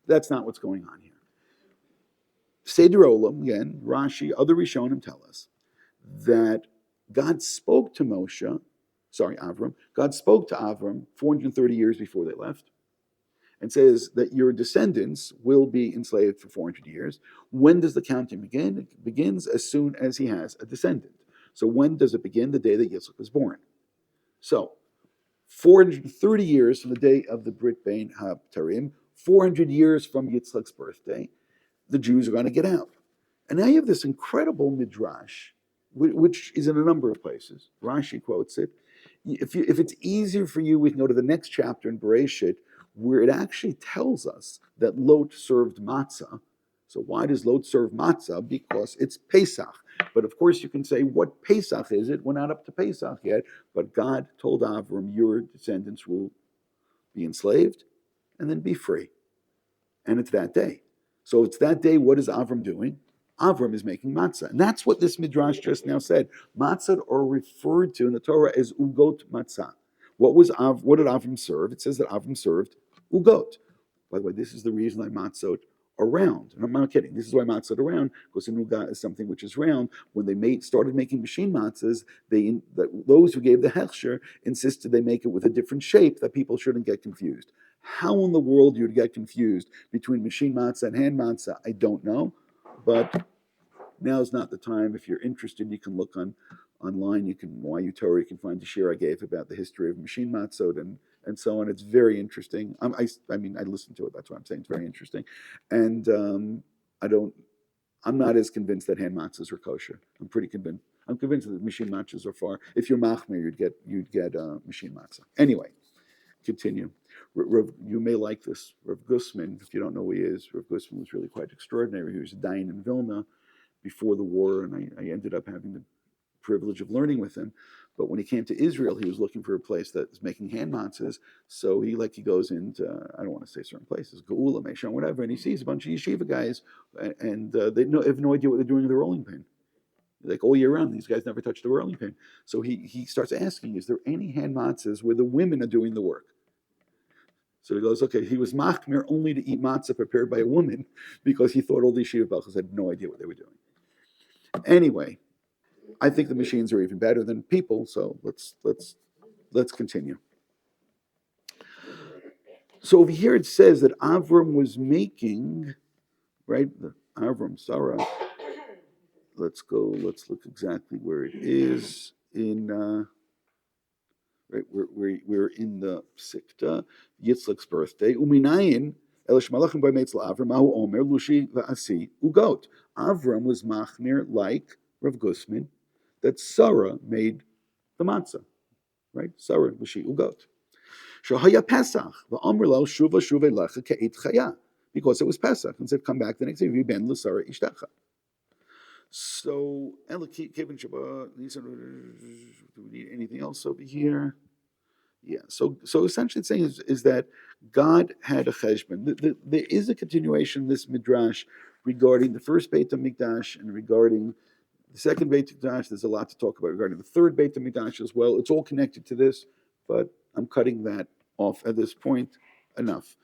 A: that's not what's going on here. Seder Olam, again, Rashi, other Rishonim tell us that God spoke to Avram. God spoke to Avram 430 years before they left, and says that your descendants will be enslaved for 400 years. When does the counting begin? It begins as soon as he has a descendant. So when does it begin? The day that Yitzchak was born. So 430 years from the day of the Brit Bein HaBtarim, 400 years from Yitzchak's birthday, the Jews are going to get out. And now you have this incredible midrash, which is in a number of places. Rashi quotes it. If it's easier for you, we can go to the next chapter in Bereshit, where it actually tells us that Lot served matzah. So why does Lot serve matzah? Because it's Pesach. But of course you can say, what Pesach is it? We're not up to Pesach yet. But God told Avram, your descendants will be enslaved and then be free. And it's that day. So it's that day, what is Avram doing? Avram is making matzah. And that's what this midrash just now said. Matzah are referred to in the Torah as ugot matzah. What did Avram serve? It says that Avram served ugot. By the way, this is the reason why matzot are round. And I'm not kidding. This is why matzot are round, because an uga is something which is round. When they started making machine matzahs, those who gave the hechsher insisted they make it with a different shape that people shouldn't get confused. How in the world you'd get confused between machine matzah and hand matzah, I don't know. But now's not the time. If you're interested, you can look online. You can TORAH. You can find the shir I gave about the history of machine matzot and so on. It's very interesting. I listened to it. That's why I'm saying it's very interesting. And I'm not as convinced that hand matzahs are kosher. I'm pretty convinced. I'm convinced that machine matzahs are far. If you're machmir, you'd get machine matzah. Anyway, continue. You may like this. Rav Gusman, if you don't know who he is, Rav Gusman was really quite extraordinary. He was a dayan in Vilna before the war, and I ended up having the privilege of learning with him. But when he came to Israel, he was looking for a place that was making hand matzahs. So he goes into, I don't want to say certain places, Geula, Meshon, whatever, and he sees a bunch of yeshiva guys, and they have no idea what they're doing with the rolling pin. Like all year round, these guys never touch the rolling pin. So he starts asking, is there any hand matzahs where the women are doing the work? So he goes, okay, he was machmir only to eat matzah prepared by a woman because he thought all these yeshiva bachas had no idea what they were doing. Anyway, I think the machines are even better than people. So let's continue. So over here it says that Avram was making, right? Avram, Sarah. Let's go. Let's look exactly where it is in. Right, we're in the Sikta, Yitzchak's birthday. Uminayin Elish Malachim by Meitz Avram Ahu Omer Lushi Va'asi Ugot. Avram was machmir like Rav Gusman that Sarah made the matzah. Right, Sarah Lushi Ugot. Shahaya Pesach va'Omer Lo Shuva Shuva Lecha Ke'it Chaya, because it was Pesach and said, "Come back the next day, Ben L'Sarah Ishtecha." So, Kevin Shabbat. Do we need anything else over here? Yeah. So essentially, it's saying is that God had a cheshbon. There is a continuation in this midrash regarding the first Beit HaMikdash and regarding the second Beit HaMikdash. There's a lot to talk about regarding the third Beit HaMikdash as well. It's all connected to this, but I'm cutting that off at this point. Enough.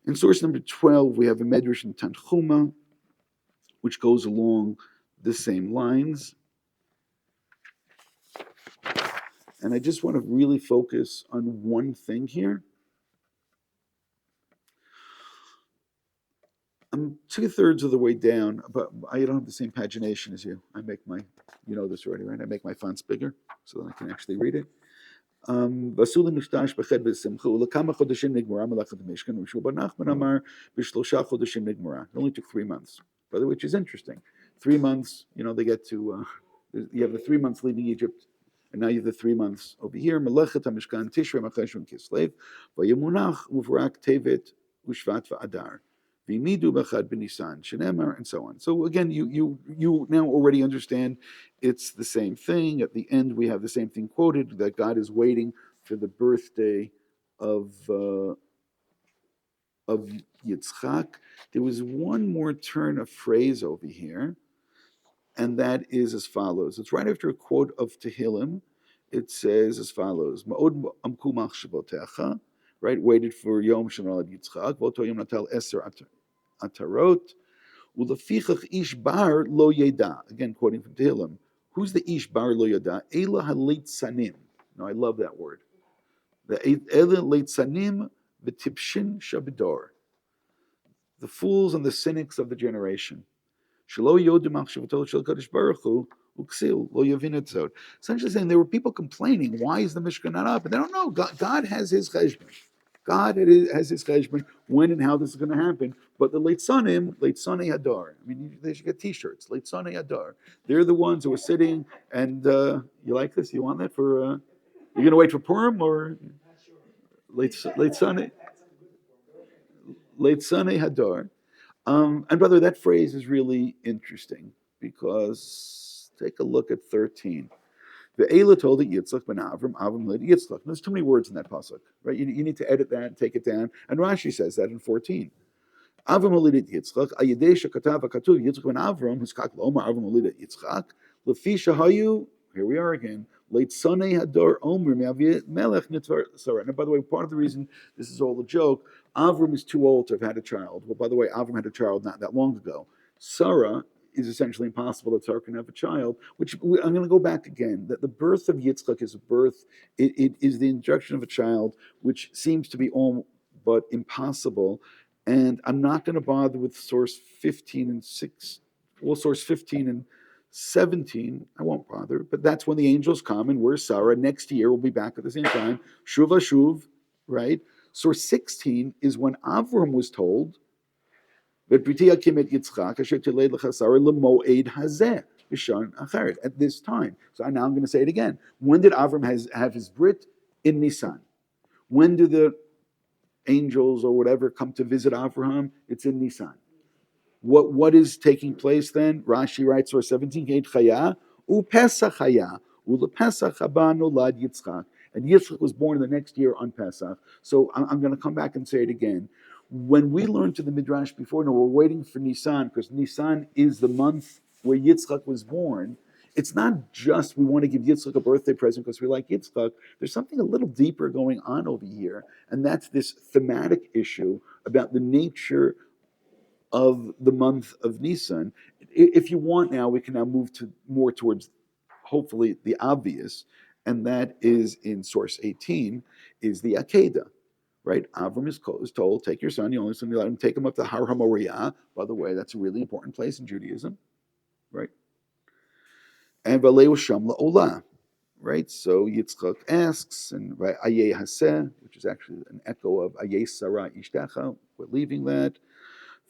A: In source number 12, we have a medrash in Tanchuma, which goes along the same lines. And I just want to really focus on one thing here. I'm 2/3 of the way down, but I don't have the same pagination as you. I make my, you know this already, right? I make my fonts bigger so that I can actually read it. Only took 3 months, by the way, which is interesting. 3 months, they get to, you have the 3 months leaving Egypt, and now you have the 3 months over here. Melechet HaMishkan Tishrei Machashon Kislev, Vayemunach Uvrak Tevet Ushvat VaAdar. And so on. So again, you now already understand it's the same thing. At the end, we have the same thing quoted, that God is waiting for the birthday of Yitzchak. There was one more turn of phrase over here, and that is as follows. It's right after a quote of Tehillim. It says as follows: Ma'od amku machshavotecha, right? Waited for Yom Shenolad Yitzchak. Voto Yom Natal Eser Atarot. Ulefichach ish bar lo yeda. Again, quoting from Tehillim. Who's the ish bar lo yeda? Ela halit sanim. Now, I love that word. The Ela leit sanim v'tipshin shabidor. The fools and the cynics of the generation. Shelo yodu machshavato shel kadosh baruch hu uksil lo yavin etzot. Essentially saying there were people complaining, why is the Mishkan not up? And they don't know. God has his cheshbon. God has his cheshbon when and how this is going to happen. But the Leitzanei Hadar, I mean, they should get T-shirts. Leitzanei Hadar. They're the ones who are sitting, and you like this? You want that for? You're going to wait for Purim or Leitzanei Hadar? And by the way, that phrase is really interesting because take a look at 13. The Eila told it Yitzchak ben Avram led Yitzchak. There's too many words in that pasuk, right? You need to edit that, take it down. And Rashi says that in 14. Avram led Yitzchak. Ayidei shekatav hakatuv Yitzchak ben Avram hiskak loma Avram led Yitzchak. Lefi shahayu. Here we are again. Leitzanei hador omer me'avi melech nitvar sarah. And by the way, part of the reason this is all a joke, Avram is too old to have had a child. Well, by the way, Avram had a child not that long ago. Sarah is essentially impossible that Sarah can have a child, which I'm going to go back again, that the birth of Yitzchak is a birth, it is the introduction of a child, which seems to be all but impossible. And I'm not going to bother with source 15 and 6, well, source 15 and 17, I won't bother, but that's when the angels come, and where's Sarah? Next year, we'll be back at the same time. Shuv Ashuv, right? Source 16 is when Avram was told, at this time. So now I'm going to say it again. When did Avram have his Brit? In Nisan. When do the angels or whatever come to visit Avraham? It's in Nisan. What is taking place then? Rashi writes, verse 17, Chaya, Pesach Chaya, Pesach haba nolad Yitzchak. And Yitzchak was born the next year on Pesach. So I'm going to come back and say it again. When we learned to the Midrash before, no, we're waiting for Nisan, because Nisan is the month where Yitzchak was born. It's not just we want to give Yitzchak a birthday present because we like Yitzchak. There's something a little deeper going on over here, and that's this thematic issue about the nature of the month of Nisan. If you want now, we can now move to more towards hopefully the obvious, and that is in source 18, is the Akedah, right? Avram is told, take your son, you only son, you let him take him up to Har HaMoriah. By the way, that's a really important place in Judaism, right? And Valeu Sham La'olah, right? So Yitzchak asks, and right, Ayeh Haseh, which is actually an echo of Ayeh Sarah Ishtecha, we're leaving that.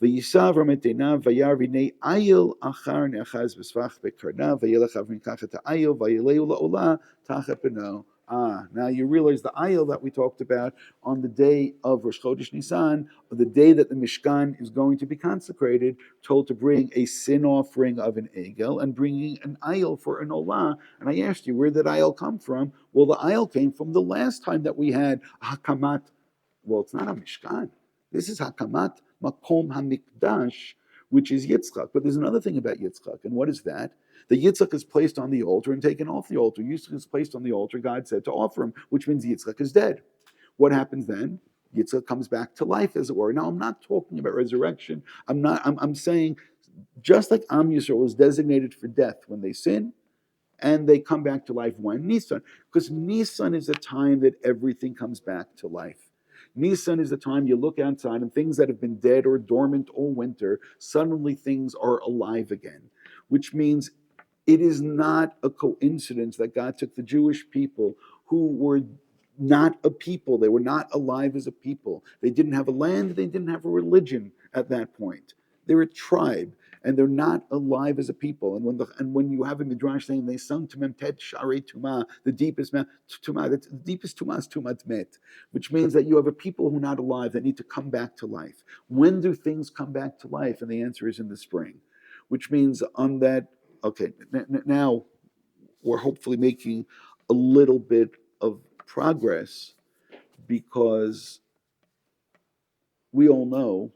A: וישא את עיניו וירא והנה איל אחר נאחז בסבך בקרניו וילך אברהם ייקח את האיל וילהו לעולה תחת פניו. Now you realize the ayil that we talked about on the day of Rosh Chodesh Nisan, or the day that the Mishkan is going to be consecrated, told to bring a sin offering of an egel and bringing an ayil for an olah. And I asked you, where did ayil come from? Well, the ayil came from the last time that we had hakamat. Well, it's not a Mishkan. This is hakamat makom hamikdash, which is Yitzchak. But there's another thing about Yitzchak, and what is that? The Yitzchak is placed on the altar and taken off the altar. Yitzchak is placed on the altar, God said, to offer him, which means Yitzchak is dead. What happens then? Yitzchak comes back to life, as it were. Now, I'm not talking about resurrection. I'm saying, just like Am Yisrael was designated for death when they sin, and they come back to life when? Nisan. Because Nisan is the time that everything comes back to life. Nisan is the time you look outside and things that have been dead or dormant all winter, suddenly things are alive again, which means it is not a coincidence that God took the Jewish people who were not a people. They were not alive as a people. They didn't have a land. They didn't have a religion at that point. They're a tribe, and they're not alive as a people. And when you have a midrash saying they sung to Memtet Sharei Tumah, the deepest Tumah, the deepest Tumah is Tumat Met, which means that you have a people who are not alive that need to come back to life. When do things come back to life? And the answer is in the spring, which means on that. Okay, now we're hopefully making a little bit of progress, because we all know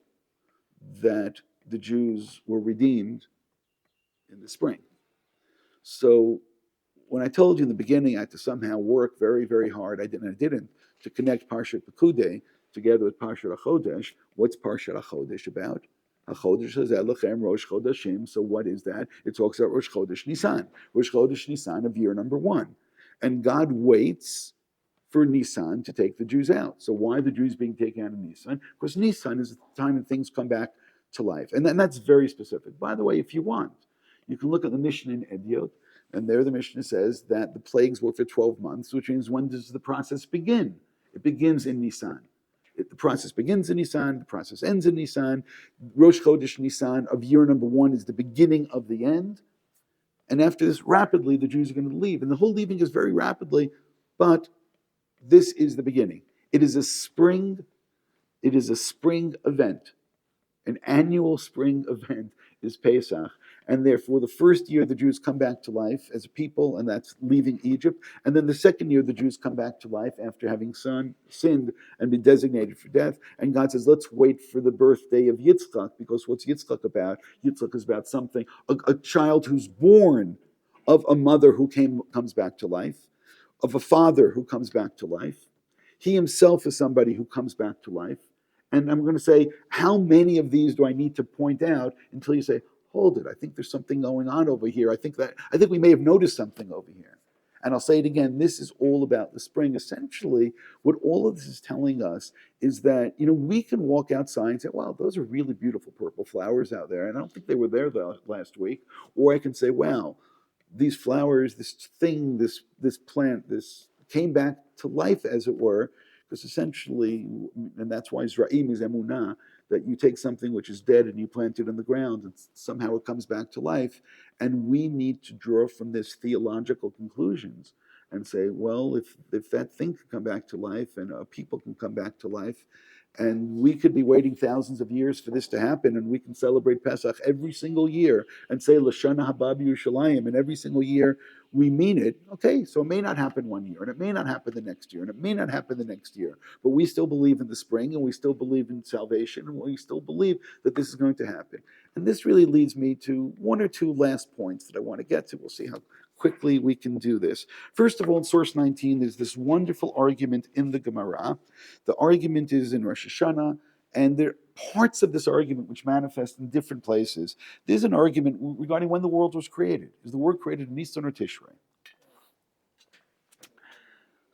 A: that the Jews were redeemed in the spring. So when I told you in the beginning I had to somehow work very, very hard, I didn't, to connect Parshat Pekudei together with Parshat HaChodesh. What's Parshat HaChodesh about? HaChodesh is Elechem Rosh Chodeshim. So what is that? It talks about Rosh Chodesh Nisan. Rosh Chodesh Nisan of year number 1. And God waits for Nisan to take the Jews out. So why are the Jews being taken out in Nisan? Because Nisan is the time when things come back to life. And that's very specific. By the way, if you want, you can look at the Mishnah in Ediot, and there the Mishnah says that the plagues were for 12 months, which means when does the process begin? It begins in Nisan. The process begins in Nisan, the process ends in Nisan. Rosh Chodesh Nisan of year number 1 is the beginning of the end. And after this, rapidly, the Jews are going to leave. And the whole leaving is very rapidly, but this is the beginning. It is a spring event. An annual spring event is Pesach. And therefore, the first year the Jews come back to life as a people, and that's leaving Egypt. And then the second year the Jews come back to life after having sinned and been designated for death. And God says, let's wait for the birthday of Yitzchak, because what's Yitzchak about? Yitzchak is about something, a child who's born of a mother who comes back to life, of a father who comes back to life. He himself is somebody who comes back to life. And I'm going to say, how many of these do I need to point out until you say, hold it, I think there's something going on over here. I think we may have noticed something over here. And I'll say it again, this is all about the spring. Essentially, what all of this is telling us is that, we can walk outside and say, wow, those are really beautiful purple flowers out there. And I don't think they were there last week. Or I can say, wow, these flowers, this thing, this plant, this came back to life, as it were, because essentially, and that's why Zra'im is emunah, that you take something which is dead and you plant it in the ground, and somehow it comes back to life. And we need to draw from this theological conclusions and say, well, if that thing can come back to life, and people can come back to life, and we could be waiting thousands of years for this to happen, and we can celebrate Pesach every single year and say Lashana Haba B'Yerushalayim, and every single year we mean it. Okay, so it may not happen one year, and it may not happen the next year, and it may not happen the next year, but we still believe in the spring, and we still believe in salvation, and we still believe that this is going to happen. And this really leads me to one or two last points that I want to get to. We'll see how quickly we can do this. First of all, in source 19, there's this wonderful argument in the Gemara. The argument is in Rosh Hashanah, and there are parts of this argument which manifest in different places. There's an argument regarding when the world was created. Is the world created in Nisan or Tishrei?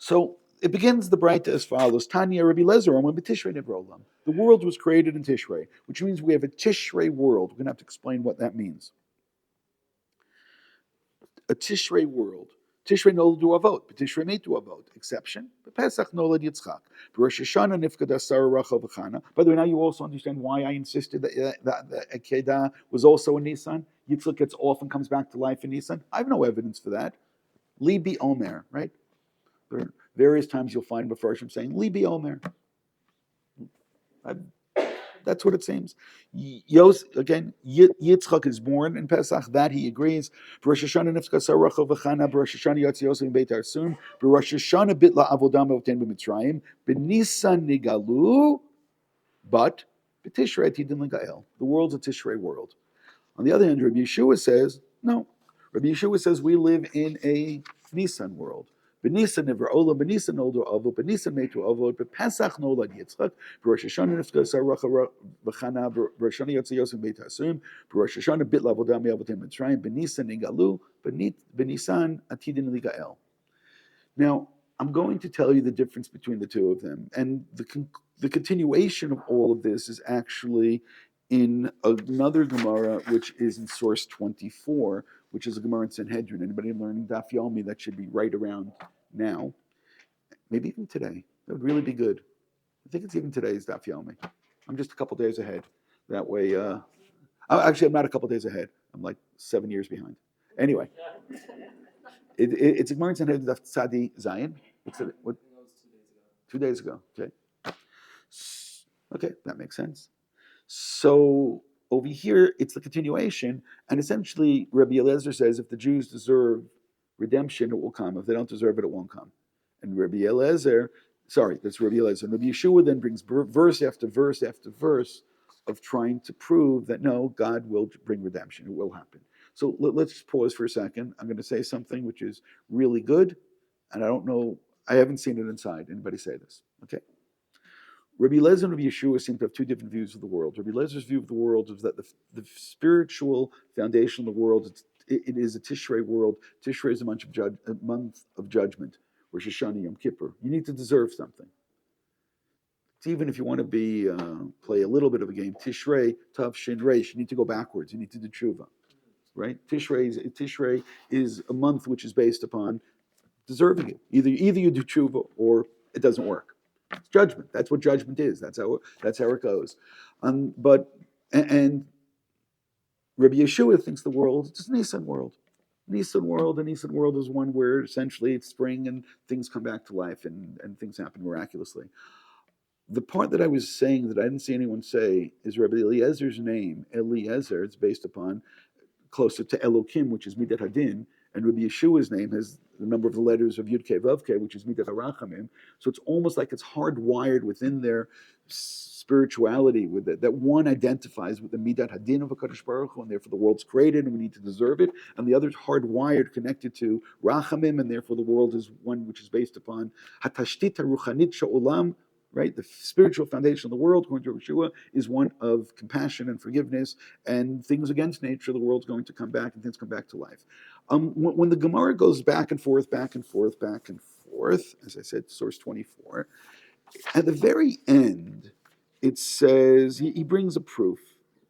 A: So it begins the Braita as follows: Tanya Rabbi Lezer Omer b'Tishrei nivra olam. The world was created in Tishrei, which means we have a Tishrei world. We're going to have to explain what that means. A Tishrei world. Tishrei noladu avot, but Tishrei metu avot. Exception: Pesach nolad Yitzchak. Rosh Hashanah nifkada Sarah Rachel v'Chana. By the way, now you also understand why I insisted that Akedah was also in Nisan. Yitzchak gets off and comes back to life in Nisan. I have no evidence for that. Libi Omer, right? There are various times you'll find Mefarshim saying Libi Omer. That's what it seems. Yitzchak is born in Pesach. That he agrees. Rosh Hashanah nifka Sarachel v'Chana. Rosh Hashanah yatzi Yosef in Beit Arsum. Rosh Hashanah bitla avodah me'oten b'Mitzrayim. B'Nisan nigalu. But b'Tishrei tidin l'gael. The world's a Tishrei world. On the other hand, Rabbi Yeshua says no. Rabbi Yeshua says we live in a Nisan world. B'Nisan nivra olam, b'Nisan noldu avot, b'Nisan metu avot, b'Pesach nolad Yitzchak, b'Rosh Hashanah nifka Sarach v'Chana, b'Rosh Hashanah yotzi Yosef Beit Hasum, b'Rosh Hashanah bitla avodah me'avotim Mitzrayim, b'Nisan nigalu, b'Nisan atidin ligael. Now, I'm going to tell you the difference between the two of them, and the continuation of all of this is actually in another Gemara, which is in source 24, which is a Gemara in Sanhedrin. Anybody learning Daf Yomi, that should be right around now. Maybe even today. That would really be good. I think it's even today's Daf Yomi. I'm just a couple days ahead. That way, actually, I'm not a couple days ahead. I'm like 7 years behind. Anyway, it's a Gemara in Sanhedrin Daf Tzadi Zayin. What? 2 days ago. Okay. Okay, that makes sense. So over here, it's the continuation, and essentially Rabbi Eliezer says if the Jews deserve redemption, it will come. If they don't deserve it, it won't come. And Rabbi Eliezer, that's Rabbi Eliezer. And Rabbi Yeshua then brings verse after verse after verse of trying to prove that no, God will bring redemption. It will happen. So let's pause for a second. I'm going to say something which is really good, and I don't know, I haven't seen it inside. Anybody say this? Okay. Rabbi Eliezer and Rabbi Yeshua seem to have two different views of the world. Rabbi Eliezer view of the world is that the spiritual foundation of the world, it is a Tishrei world. Tishrei is a month of judgment. Rosh Hashanah, Yom Kippur. You need to deserve something. It's even if you want to play a little bit of a game, Tishrei, Tav, Shin, Reish, you need to go backwards. You need to do tshuva, right? Tishrei is a month which is based upon deserving it. Either you do tshuva or it doesn't work. It's judgment. That's what judgment is. That's how it goes. And Rabbi Yeshua thinks the world is a Nisan world. Nisan world is one where essentially it's spring and things come back to life and things happen miraculously. The part that I was saying that I didn't see anyone say is Rabbi Eliezer's name, Eliezer, it's based upon closer to Elokim, which is Midat Hadin, and Rabbi Yeshua's name has the number of the letters of Yud Kei Vav Kei, which is Midat HaRachamim. So it's almost like it's hardwired within their spirituality with it, that one identifies with the Midat Hadin of HaKadosh Baruch Hu, and therefore the world's created and we need to deserve it, and the other is hardwired, connected to Rachamim, and therefore the world is one which is based upon Hatashtit HaRuchanit Sha'olam, right? The spiritual foundation of the world, according to Yeshua, is one of compassion and forgiveness, and things against nature, the world's going to come back and things come back to life. When the Gemara goes back and forth, as I said, source 24, at the very end, it says, he brings a proof.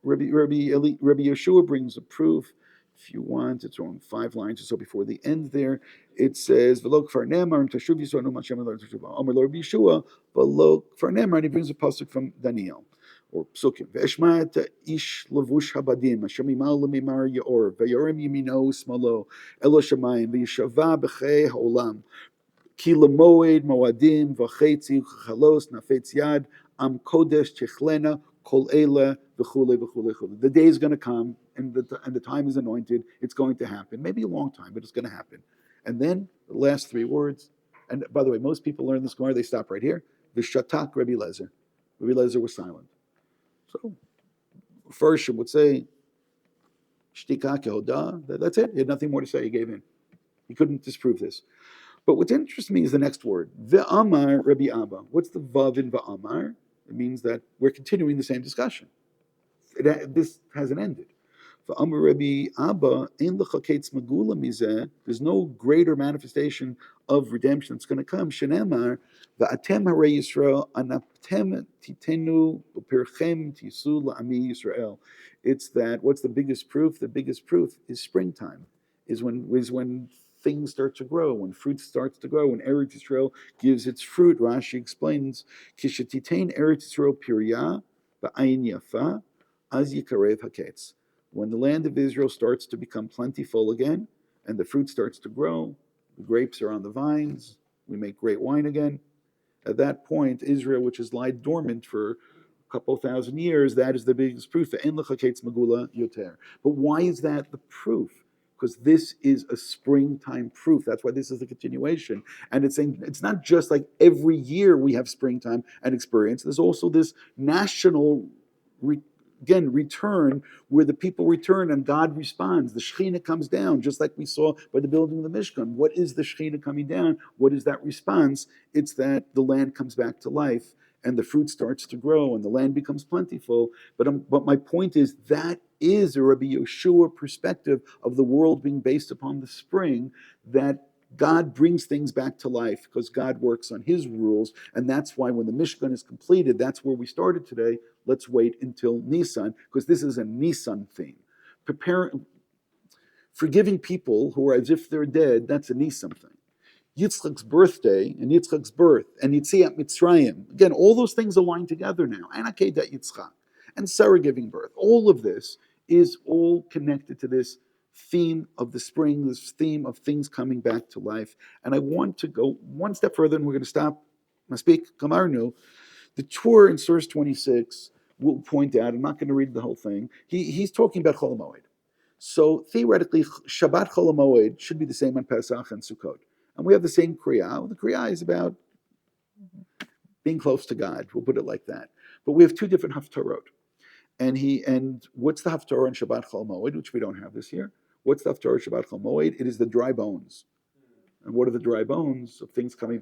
A: Rabbi Yeshua brings a proof. If you want, it's on 5 lines or so before the end there. It says, V'lo kfar nemar, tashuv yisrael, no Hashem Elohim tashuv. Amar lo Rabbi Yeshua, v'lo kfar nemar, and he brings a pasuk from Daniel, or psukim. Ve'eshma et ish lavush habadim, asher mimal lemimar yaor, ve'yorem yimino smalo, elo shamayim, ve'yishava b'chei ha'olam, ki lemoed moadim, v'chetzi chalos, nafetz yad, am kodesh techlena, kol eila, v'chule, v'chule, v'chule. The day is going to come, and the time is anointed. It's going to happen. Maybe a long time, but it's going to happen. And then the last 3 words, and by the way, most people learn this Gemara, they stop right here. V'shatak Rabbi Lezer. Rabbi Lezer was silent. So, first would say, Shtika kehoda, that's it. He had nothing more to say. He gave in. He couldn't disprove this. But what interests me is the next word. Ve'amar Rabbi Abba. What's the vav in ve'amar? It means that we're continuing the same discussion. This hasn't ended. There's no greater manifestation of redemption that's going to come. Shenemar, va'atem harei Yisrael, anaptem titenu upirchem tisu la'ami Yisrael. It's that, what's the biggest proof? The biggest proof is springtime, is when things start to grow, when fruit starts to grow, when Eretz Yisrael gives its fruit. Rashi explains, Kishetitein Eretz Yisrael pirya ba'ayin yafa, az yikarev haketz. When the land of Israel starts to become plentiful again, and the fruit starts to grow, the grapes are on the vines, we make great wine again. At that point, Israel, which has lied dormant for a couple thousand years, that is the biggest proof. But why is that the proof? Because this is a springtime proof. That's why this is the continuation. And it's saying it's not just like every year we have springtime and experience. There's also this national return, where the people return and God responds. The Shekhinah comes down, just like we saw by the building of the Mishkan. What is the Shekhinah coming down? What is that response? It's that the land comes back to life, and the fruit starts to grow, and the land becomes plentiful. But my point is, that is a Rabbi Yeshua perspective of the world being based upon the spring, that God brings things back to life because God works on his rules. And that's why when the Mishkan is completed, that's where we started today. Let's wait until Nisan, because this is a Nisan theme. Forgiving people who are as if they're dead, that's a Nisan thing. Yitzchak's birthday and Yitzchak's birth and Yitziat Mitzrayim, again, all those things align together now. Anakedat Yitzchak and Sarah giving birth. All of this is all connected to this theme of the spring, this theme of things coming back to life. And I want to go one step further, and we're going to stop. Maspik Kamarnu. The Torah in source 26 will point out, I'm not going to read the whole thing, he's talking about Chol HaMoed. So theoretically, Shabbat Chol HaMoed should be the same on Pesach and Sukkot. And we have the same Kriyah. The Kriyah is about being close to God, we'll put it like that. But we have two different Haftarot. And what's the Haftarah in Shabbat Chol HaMoed, which we don't have this year? What's the Haftarah Shabbat Chol HaMoed? It is the dry bones. And what are the dry bones? Of things coming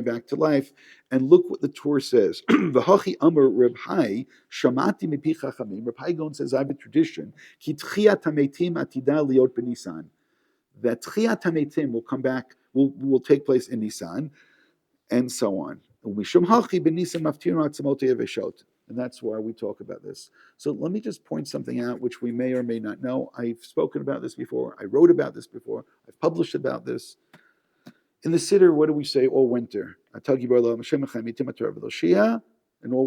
A: back to life. And look what the Torah says. V'hachi amar Reb Hai, shamati mipi chachamim. Reb Hai Gaon says, I have a tradition. Ki tchiyat hametim atida liot b'Nisan. That tchiyat hametim will come back, will take place in Nisan, and so on. Umishum hachi b'Nisan maftirun atzamotei yeveshot. And that's why we talk about this. So let me just point something out which we may or may not know. I've spoken about this before. I wrote about this before. I've published about this. In the Siddur, what do we say all winter? And all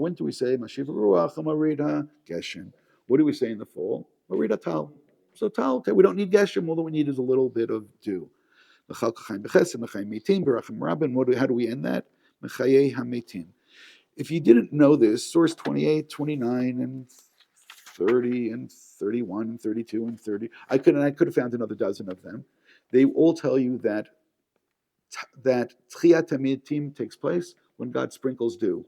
A: winter we say, Mashiv Ruach HaMarid HaGeshem. What do we say in the fall? Marid HaTal. So Tal, okay, we don't need Geshem, all that we need is a little bit of dew. How do we end that? If you didn't know this, source 28, 29, and 30, and 31, and 32, and 30, I could have found another dozen of them. They all tell you that Tchiyat HaMeitim takes place when God sprinkles dew.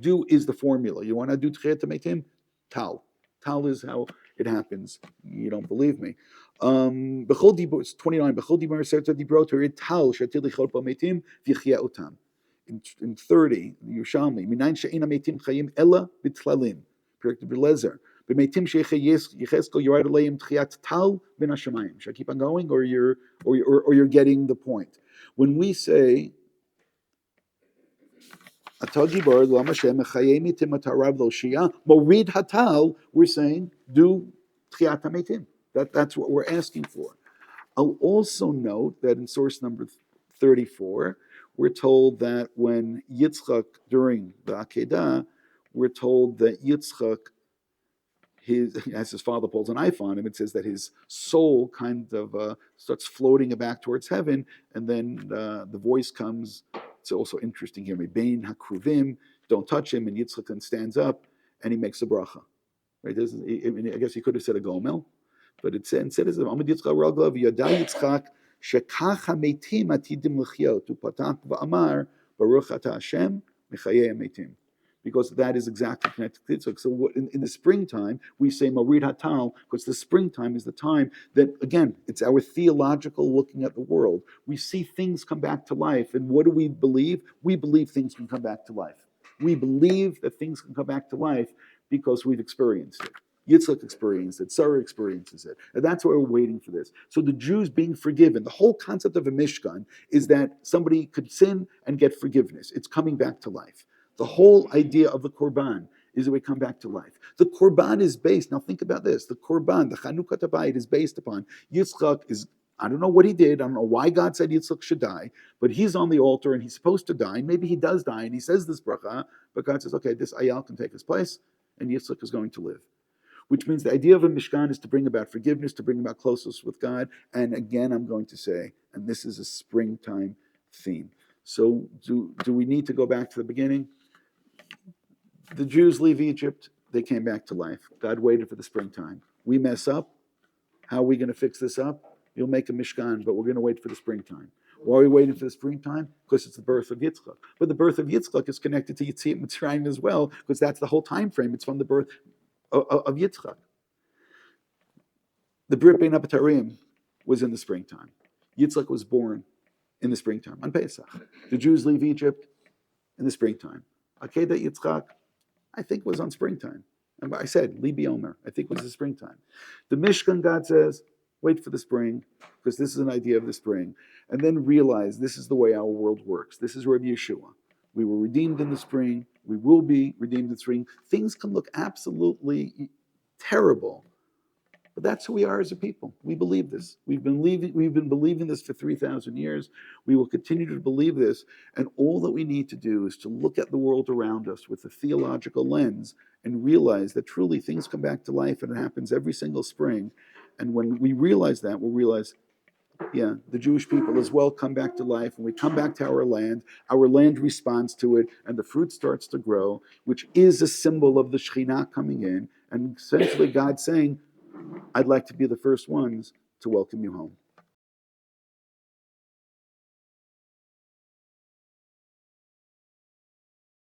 A: Dew is the formula. You want to do Tchiyat HaMeitim? Tal. Tal is how it happens. You don't believe me. It's 29. In 30, Yerushalmi, Minayin she'ina meitim chayim ella b'tlalim. Perek B'lezer. B'meitim she'Yechezkel Yorad Aleim tchiyat tal min hashamayim. Should I keep on going, or you're getting the point? When we say Atah Gibor L'am Hashem Mechayei Mitim Atarav Lo Shia Morid Hatal, we're saying do tchiyat hameitim. That's what we're asking for. I'll also note that in source number 34, we're told that when Yitzchak, during the Akedah, we're told that Yitzchak, as his father pulls a knife on him, it says that his soul kind of starts floating back towards heaven, and then the voice comes. It's also interesting here, Bein Hakruvim, don't touch him, and Yitzchak then stands up, and he makes a bracha. Right? I guess he could have said a gomel, but it says, Amid Yitzchak Raglav, Yada Yitzchak, Shekach HaMeitim Atidim L'chiot, Upatak V'amar, Baruch Ata Hashem, Mechayei HaMeitim. Because that is exactly connected to Yitzchak. So in the springtime, we say Marid Hatal, because the springtime is the time that, again, it's our theological looking at the world. We see things come back to life, and what do we believe? We believe things can come back to life. We believe that things can come back to life because we've experienced it. Yitzchak experienced it, Sarah experiences it. And that's why we're waiting for this. So the Jews being forgiven, the whole concept of a Mishkan is that somebody could sin and get forgiveness. It's coming back to life. The whole idea of the Korban is that we come back to life. The Korban is based, now think about this, the Korban, the Chanukah Tabayit is based upon Yitzchak is, I don't know what he did, I don't know why God said Yitzchak should die, but he's on the altar and he's supposed to die, and maybe he does die, and he says this bracha, but God says, okay, this Ayal can take his place, and Yitzchak is going to live. Which means the idea of a Mishkan is to bring about forgiveness, to bring about closeness with God. And again, I'm going to say, and this is a springtime theme. So do we need to go back to the beginning? The Jews leave Egypt, they came back to life. God waited for the springtime. We mess up. How are we going to fix this up? You'll make a Mishkan, but we're going to wait for the springtime. Why are we waiting for the springtime? Because it's the birth of Yitzchak. But the birth of Yitzchak is connected to Yetziat Mitzrayim as well, because that's the whole time frame. It's from the birth of Yitzchak. The Brit Bein HaBetarim was in the springtime. Yitzchak was born in the springtime, on Pesach. The Jews leave Egypt in the springtime. Akedah Yitzchak, I think, was on springtime. And I said, Libi Omer, I think was the springtime. The Mishkan, God says, wait for the spring, because this is an idea of the spring. And then realize this is the way our world works. This is Rabbi Yeshua. We were redeemed in the spring. We will be redeemed in the spring. Things can look absolutely terrible, but that's who we are as a people. We believe this. We've been believing this for 3,000 years. We will continue to believe this. And all that we need to do is to look at the world around us with a theological lens and realize that truly things come back to life, and it happens every single spring. And when we realize that, we'll realize, yeah, the Jewish people as well come back to life. When we come back to our land responds to it, and the fruit starts to grow, which is a symbol of the Shekhinah coming in, and essentially God saying, I'd like to be the first ones to welcome you home.